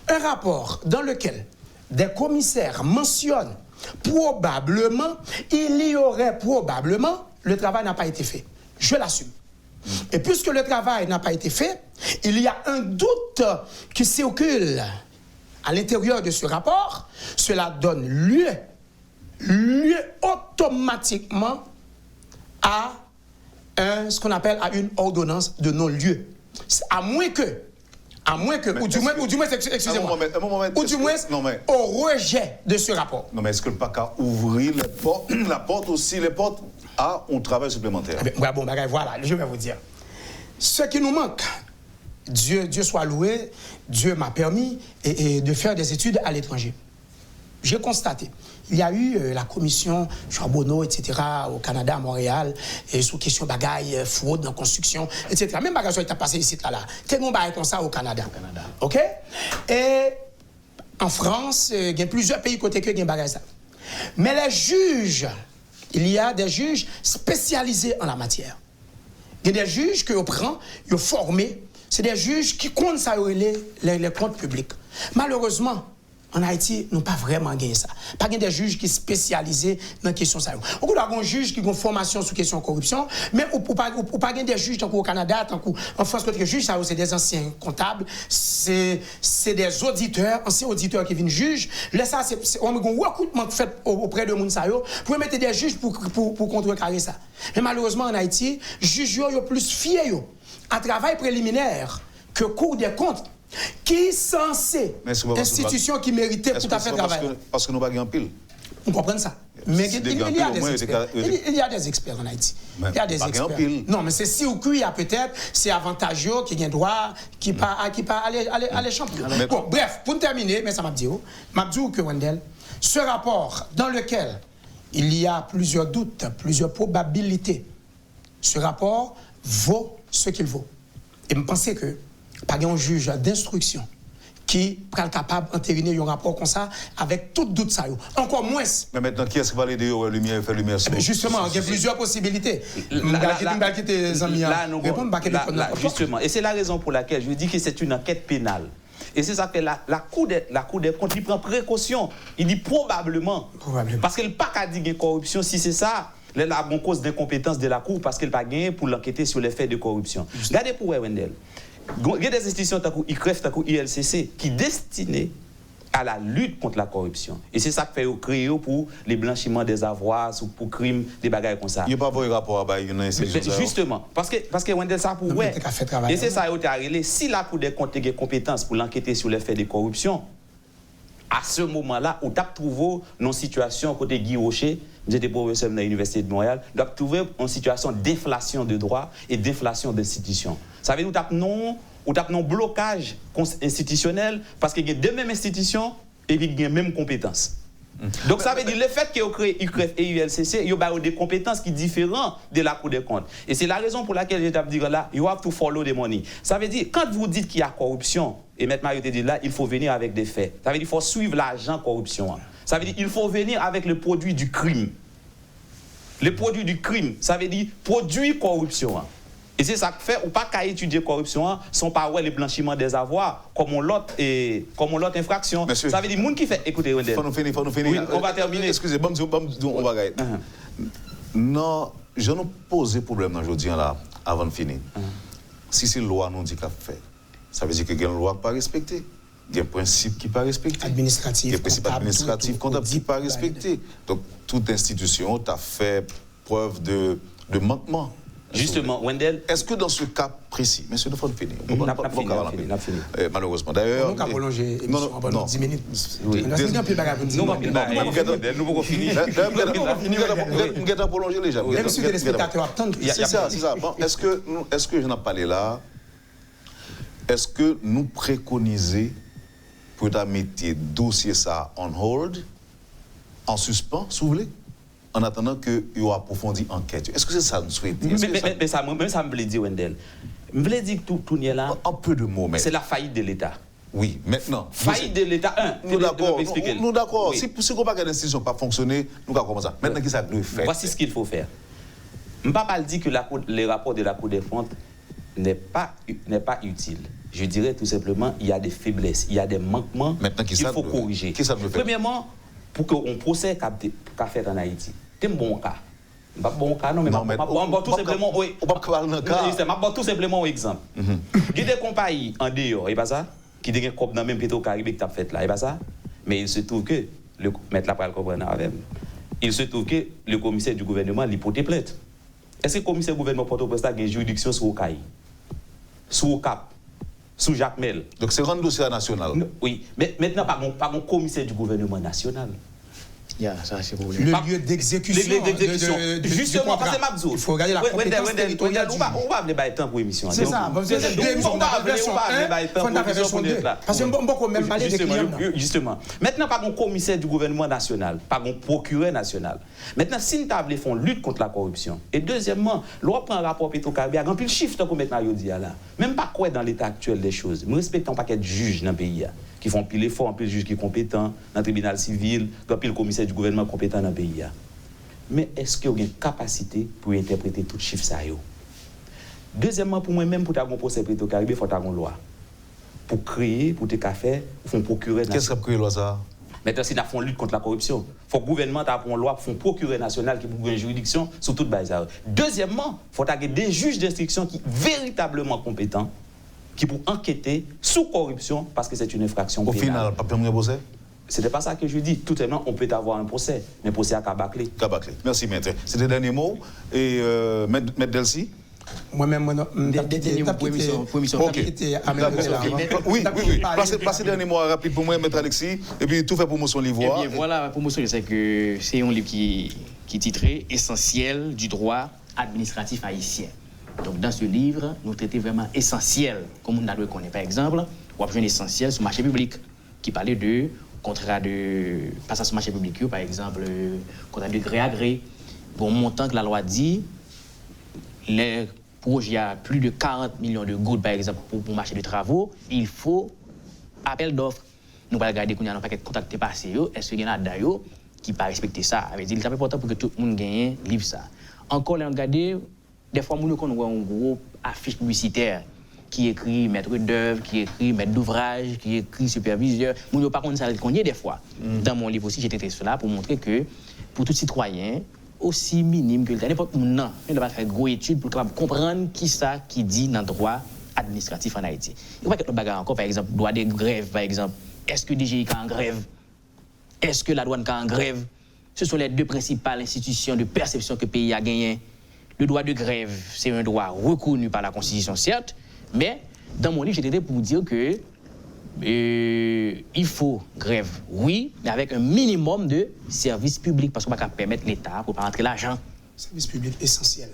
un rapport dans lequel des commissaires mentionnent probablement, il y aurait probablement, le travail n'a pas été fait. Je l'assume. Et puisque le travail n'a pas été fait, il y a un doute qui circule à l'intérieur de ce rapport. Cela donne lieu automatiquement à ce qu'on appelle à une ordonnance de non-lieu. À moins que, ou du moins, excusez-moi, ou du moins, au rejet de ce rapport.
Non, mais est-ce que le PACA ouvrir la porte aussi, les portes à un travail supplémentaire?
Bon, voilà, je vais vous dire. Ce qui nous manque, Dieu soit loué, Dieu m'a permis de faire des études à l'étranger. J'ai constaté, il y a eu la commission Charbonneau, etc., au Canada, à Montréal, et sous question bagaille, fraude dans la construction, etc. Même bagaille qui a passé ici, là. Quel monde bagaille comme ça au Canada. OK? Et en France, il y a plusieurs pays côté que il y a bagaille ça. Mais les juges, il y a des juges spécialisés en la matière. Il y a des juges qu'on prend, ils sont formés. C'est des juges qui comptent ça les comptes publics. Malheureusement, en Haïti, nous n'avons pas vraiment gagné ça. Pas des juges qui sont spécialisés dans la question ça. On a des juges qui ont une formation sur la question de corruption, mais on ne pas des juges tant qu'au Canada, tant qu'en France, les juges, c'est des anciens comptables, c'est des auditeurs, anciens auditeurs qui viennent juger. Là, ça, on a un recrutement fait auprès de Mounsayo pour mettre des juges pour contrecarrer ça. Mais malheureusement, en Haïti, les juges sont plus fiers à travail préliminaire que Cour des comptes, qui est censé, institution qui méritait tout à fait travailler.
Parce que nous n'avons pas pile.
On comprend ça. Mais il y a des experts en Haïti. Il y a des experts. Non, mais c'est si ou qu'il y a peut-être, c'est avantageux, qui a droit, qui pas aller champion. Bon, bref, pour terminer, mais ça m'a dit que Wendel, ce rapport dans lequel il y a plusieurs doutes, plusieurs probabilités, ce rapport vaut ce qu'il vaut. Et je pense que pas un juge d'instruction qui est capable d'entériner un rapport comme ça avec tout doute ça. Encore moins.
Mais maintenant, qui est-ce qui va l'aider à lumière faire lumière sur?
Justement, il y a plusieurs possibilités.
Justement, et c'est la raison pour laquelle je dis que c'est une enquête pénale. Et c'est ça que la Cour des comptes, il prend précaution. Il dit probablement. Parce qu'elle n'a pas qu'à dire corruption si c'est ça. Elle a une cause d'incompétence de la Cour parce qu'elle n'a pas gagné pour l'enquêter sur les faits de corruption. Regardez pour Wendel. Il y a des institutions comme ICREF, comme ILCC qui sont destinées à la lutte contre la corruption. Et c'est ça que fait créer pour les blanchiments des avoirs ou pour crimes, des bagages comme ça.
Il n'y a pas de rapport à une institution.
Justement, parce que Wendel ça pour ouais. Et c'est ça qui a arrivé. Si la Cour des comptes a des compétences pour l'enquêter sur les faits de corruption, à ce moment-là, on a trouvé une situation côté Guy Rocher, j'étais professeur de l'Université de Montréal, on a trouvé une situation d'inflation de droits et d'inflation d'institutions. Ça veut dire qu'on a un blocage institutionnel parce qu'il y a deux mêmes institutions et qu'il y a les mêmes compétences. Donc ça veut dire le fait qu'il y ait créé ICREF et ULCC, il y a des compétences qui sont différentes de la Cour des comptes. Et c'est la raison pour laquelle je t'ai dit là, you have to follow the money. Ça veut dire, quand vous dites qu'il y a corruption, et M. Mario te dit là, il faut venir avec des faits. Ça veut dire qu'il faut suivre l'agent corruption. Ça veut dire qu'il faut venir avec le produit du crime. Le produit du crime, ça veut dire produit corruption. Et c'est ça que fait, ou pas qu'à étudier corruption sans pas ouais les blanchiments des avoirs comme on l'autre infraction.
Monsieur,
ça veut dire monde qui fait écoutez Wendell.
Faut nous finir.
Oui, on va terminer.
Excusez, on va gagner. Non, je nous pose problème dans aujourd'hui là avant de finir. Si c'est loi nous dit qu'a fait, ça veut dire que il y a une loi qui pas respectée. Il y a un principe qui pas respecté.
Administratif,
il y a un principe administratif, comptable qui pas respecté. Donc toute institution a fait preuve de manquement.
Justement, Wendell.
Est-ce que dans ce cas précis, monsieur de Fonfini, malheureusement, d'ailleurs.
On va prolonger l'émission pendant 10 minutes.
Oui,
nous
pouvons finir. Nous allons prolonger les gens.
Même si les spectateurs attendent.
C'est ça. Bon, est-ce que je n'ai pas parlé là? Est-ce que nous préconisons pour mettre le dossier ça on hold, en suspens, si vous voulez? En attendant qu'il y ait approfondi enquête. Est-ce que c'est ça que nous souhaitons?
Mais ça me voulait dire, Wendell. Je voulais dire que tout est là.
Un peu de mots, mais.
C'est la faillite de l'État.
Oui, maintenant.
Faillite de l'État,
nous d'accord. Nous d'accord.
Oui.
Si on pas d'institution pas fonctionner, nous allons commencer. Maintenant, qu'est-ce que ça doit faire?
Voici ce qu'il faut faire. Je ne peux pas dire que les rapports de la Cour des comptes n'est pas utile. Je dirais tout simplement il y a des faiblesses, il y a des manquements qu'il faut corriger.
Qu'est-ce que ça doit faire?
Premièrement, pour qu'on procès qu'a fait en Haïti. C'est un bon cas. Pas bon cas, non, mais tout simplement. Tout simplement un exemple. Il y a des compagnies en dehors, et pas ça, qui ont un dans même Petro-Caribé qui t'a fait là, et pas ça. Mais il se trouve que, mettre la parole comprendre avec, il se trouve que le commissaire du gouvernement lui porte plainte. Est-ce que le commissaire du gouvernement Port-au-Prince a une juridiction sur Okaï, sur Ocap, sur Jacques Mel?
Donc c'est un dossier national.
Oui, mais maintenant, pas un commissaire du gouvernement national.
Ça, c'est
le lieu d'exécution.
Justement, parce que Mabzou.
Il faut regarder la compétence territoriale.
On va appeler temps pour l'émission.
C'est ça. On va appeler version 2. Parce que on même parler des clients.
Justement. Maintenant, pas un commissaire du gouvernement national, pas un procureur national. Maintenant, si nous avons font lutte contre la corruption, et deuxièmement, l'on prend un rapport Petro-Caribé, il y a un pile chiffre qu'on met dans là. Même pas quoi dans l'état actuel des choses. Nous respectons un paquet de juges dans le pays. Qui font pile effort, un pile juge qui est compétent dans le tribunal civil, un pile commissaire du gouvernement compétent dans le pays. Mais est-ce qu'il y a une capacité pour interpréter tout chiffre ça? Deuxièmement, pour moi-même, pour avoir un procès Petro-Caribé, il faut avoir une loi. Pour créer, pour te faire, il faut procurer.
Qu'est-ce que créer loi ça?
Maintenant, si nous avons une lutte contre la corruption, il faut que le gouvernement ait une loi pour un procureur national qui pour une juridiction sur toute base. Deuxièmement, il faut avoir des juges d'instruction qui sont véritablement compétents, qui pour enquêter sous corruption parce que c'est une infraction pénale.
Au final, pas permis de procès?
C'était pas ça que je dis. Tout simplement, on peut avoir un procès, mais un procès à Cabaclé.
Merci, maître. C'était le dernier mot. Et maître Delcy?
Moi-même,
Oui. Passez le dernier mot rapide pour moi, maître Alexis. Et puis tout fait promotion livre.
Eh bien, voilà, la promotion, c'est que c'est un livre qui est titré Essentiel du droit administratif haïtien. Donc, dans ce livre, nous traitons vraiment essentiel, comme on a le connaît. Par exemple, on a besoin d'essentiel sur le marché public, qui parlait de contrat de passage sur le marché public, par exemple, contrat de gré à gré. Bon montant que la loi dit, les projets à plus de 40 millions de gouttes, par exemple, pour le marché de travaux, il faut appel d'offres. Nous allons regarder qu'on a un paquet de contacts passés, est-ce qu'il y en a d'ailleurs qui ne pas respecter ça? Il est important pour que tout le monde gagne livre ça. Encore, on regarde. Des fois, nous avons un gros affiche publicitaire qui écrit maître d'œuvre, qui écrit maître d'ouvrage, qui écrit superviseur. Nous n'avons pas compris ça des fois. Dans mon livre aussi, j'ai traité cela pour montrer que pour tout citoyen, aussi minime que n'importe où, non, on ne doit pas faire une grosse étude pour comprendre qui ça qui dit dans le droit administratif en Haïti. Il n'y a pas que le bagarre encore, par exemple, droit de grève, par exemple. Est-ce que DGI est en grève? Est-ce que la douane est en grève? Ce sont les deux principales institutions de perception que le pays a gagné. Le droit de grève, c'est un droit reconnu par la Constitution, certes, mais dans mon livre, j'ai traité pour dire que il faut grève, oui, mais avec un minimum de services publics, parce qu'on ne va pas permettre l'État pour ne pas rentrer l'argent.
Service public essentiel.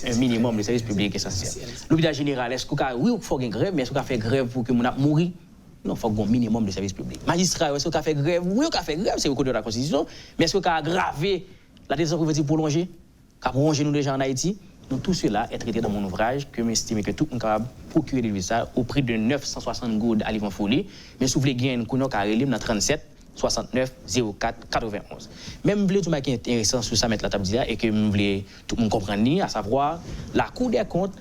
Un minimum de services publics essentiel. L'hôpital général, est-ce qu'il faut une grève, mais est-ce qu'on fait grève pour que mon a mourir? Non, il faut un minimum de services publics. Magistrat, est-ce qu'on fait grève? Oui, on fait grève, c'est reconnu dans la Constitution, mais est-ce qu'on a aggravé la décision préventive prolongée? Car prolonger nous déjà en Haïti, donc tout cela est traité dans mon ouvrage que m'estime que tout le monde capable procurer ça au prix de 960 gouttes à Livre Folie. Mais si vous voulez gagner un coup, dans 37 69 04 91. Même je voulais qui est intéressant sur ça mettre la table et que je voulais tout le monde comprendre, à savoir la Cour des comptes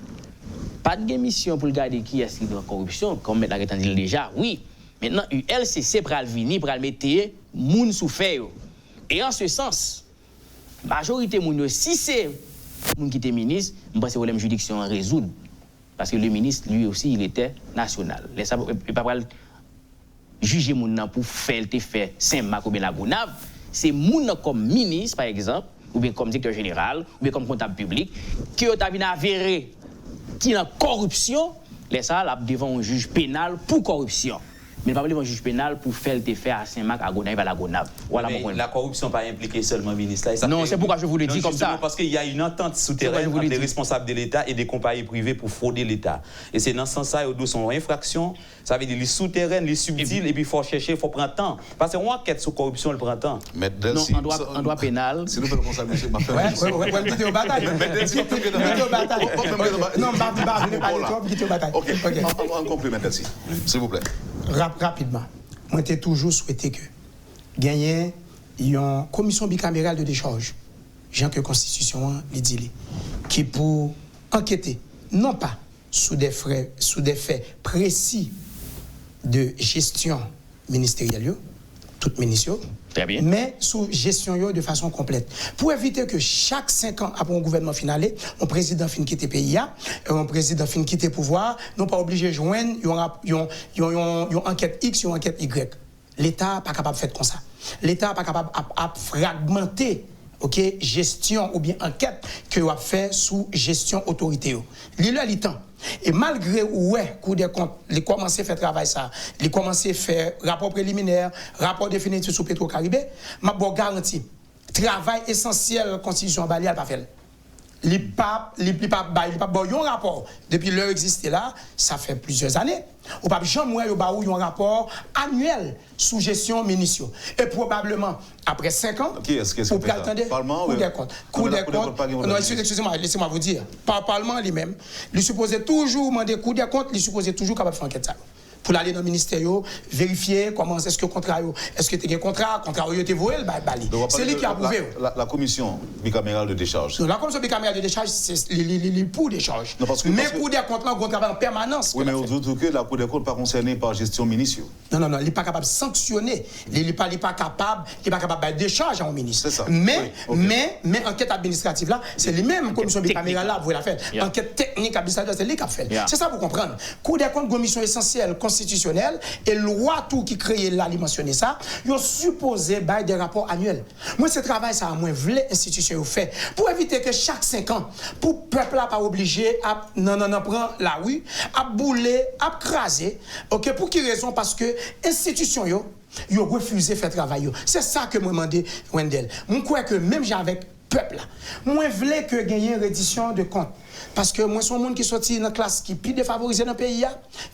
pas de mission pour regarder qui est dans la corruption comme maintenant la dit déjà. Oui. Maintenant ULCC pral venir pral mettre moun sous fait. Et en ce sens, majorité moun si c'est moun qui était ministre, je pense que problème juridiction à résoudre parce que le ministre lui aussi il était national. Les ça pas juger moun nan pour faire Saint-Marc ou bien la Gonave, c'est moun comme ministre par exemple ou bien comme directeur général ou bien comme comptable public qui a vinn avéré qui a corruption, les ça là devant un juge pénal pour corruption. Mais pas devant un juge pénal pour faire à Saint-Marc à Gonave à la Gonave. Voilà mon point.
La corruption pas impliquée seulement ministre là.
Non, c'est pourquoi je vous le dis comme ça.
Parce qu'il y a une entente souterraine entre les responsables de l'État et des compagnies privées pour frauder l'État. Et c'est dans ce sens-là où sont infractions, ça veut dire les souterraines, les subtils et puis il faut chercher, il faut prendre temps parce qu'on enquête sur corruption le prend temps.
Non, en droit pénal.
Si nous faisons comme ça, monsieur m'a fait.
Ouais, quitter au bataille. Quitter au bataille. Non, quitter au bataille.
OK. On complète merci. S'il vous plaît.
Rapidement. Moi, j'ai toujours souhaité que gagner une commission bicamérale de décharge, genre que la Constitution le dit, qui pour enquêter, non pas sous des faits précis de gestion ministérielle, toute ministère,
très bien,
mais sous gestion de façon complète. Pour éviter que chaque 5 ans, après un gouvernement finalé, un président fin quitte le pays, un président fin quitte le pouvoir, non pas obligé de joindre une enquête X, une enquête Y. L'État n'est pas capable de faire comme ça. L'État n'est pas capable de fragmenter gestion ou bien enquête que vous fait sous gestion autorité. L'île temps. Et malgré Cour des comptes, les commencé à faire travail ça, les commencé à faire rapport préliminaire, rapport définitif sur Petro-Caribé, m'a bon garantie. Travail essentiel constitution Bali a pas fait. Les pas un rapport depuis leur existé là, ça fait plusieurs années. Ou pas jamais un rapport annuel sous gestion municipale. Et probablement après 5 ans,
vous pouvez attendre
Cour des comptes. Cour des comptes. Non, excusez-moi, laissez-moi vous dire. Par Parlement lui-même, il supposait toujours demander Cour des comptes, il supposait toujours capable de faire enquête ça. Pour aller dans le ministère, vérifier comment est-ce que le contrat, est-ce que tu as un contrat est voué, c'est lui qui a approuvé.
La commission bicamérale de décharge.
La commission bicamérale de décharge, c'est pour décharge. Mais pour des comptes, on travaille en permanence.
Oui, mais on dit que la Cour des comptes n'est pas concernée par gestion municipale.
Non, il n'est pas capable de sanctionner. Il n'est pas capable de décharge en ministre.
C'est ça.
Mais enquête administrative là, c'est les mêmes commissions bicamérales là, vous la faites. Enquête technique administrative, c'est lui qui a fait. C'est ça pour comprendre. Cour des comptes, commission essentielle, constitutionnelle et loi tout qui crée là, il mentionné ça, ils ont supposé des rapports annuels. Moi, ce travail, ça a moins voulu institution fait pour éviter que chaque 5 ans, pour le peuple là pas obligé à prendre la rue, à bouler, à craser. OK, pour quelle raison? Parce que institution yo refusé faire travail. C'est ça que moi demandé Wendell. Moi crois que même avec peuple là, moi voulais que gagner une reddition de compte. Parce que moi, je suis un monde qui sorti dans la classe qui est plus défavorisé dans le pays,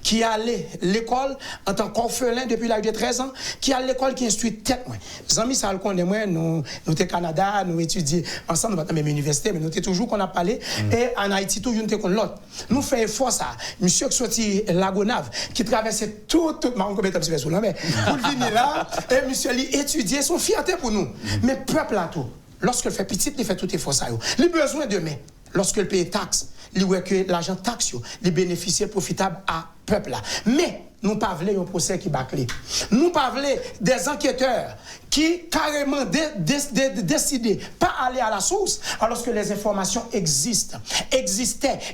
qui allait à l'école en tant qu'orphelin depuis l'âge de 13 ans, qui allait à l'école qui instruit tête. Les amis, ça le connaît, nous sommes au Canada, nous étudions ensemble dans la même université, mais nous sommes toujours qu'on a parlé. Et en Haïti, tout le monde est l'autre. Nous faisons effort ça. Monsieur qui sorti la Gonave, qui traversait tout, mais pour venir là, et monsieur lui étudier, son fierté pour nous. Mais peuple là tout, lorsqu'il fait petit, il fait tout effort ça. Il a besoin de main. Lorsque le pays taxe, il voit que l'argent taxe, les bénéficiaires profitables à peuple là. Mais nous pas voulons un procès qui bâclé. Nous pas voulons des enquêteurs qui carrément décident pas aller à la source alors que les informations existaient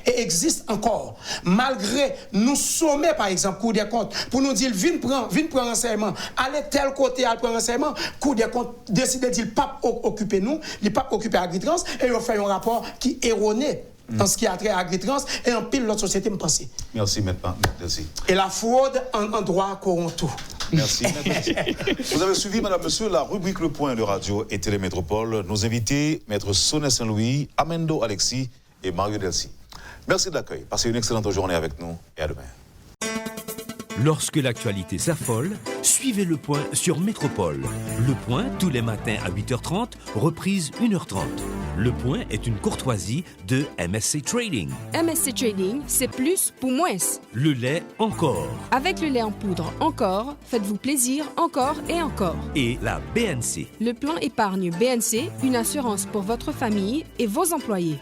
et existent encore. Malgré nous sommer par exemple Cour des comptes pour nous dire viens prendre renseignement, allez tel côté à prendre renseignement, Cour des comptes décide de dire pas occuper nous, il pas occuper Agritrans et il fait un rapport qui est erroné. En ce qui a trait à Agritrans et en pile l'autre société me pense.
Merci maintenant. Merci.
Et la fraude en droit corrompt tout.
Merci. Vous avez suivi, madame, monsieur, la rubrique Le Point de Radio et Télémétropole. Nos invités, maître Sonia Saint-Louis, Amendo Alexis et Mario Delcy. Merci de l'accueil. Passez une excellente journée avec nous et à demain.
Lorsque l'actualité s'affole, suivez le point sur Métropole. Le point tous les matins à 8h30, reprise 1h30. Le point est une courtoisie de MSC Trading.
MSC Trading, c'est plus pour moins.
Le lait encore.
Avec le lait en poudre encore, faites-vous plaisir encore et encore.
Et la BNC.
Le plan épargne BNC, une assurance pour votre famille et vos employés.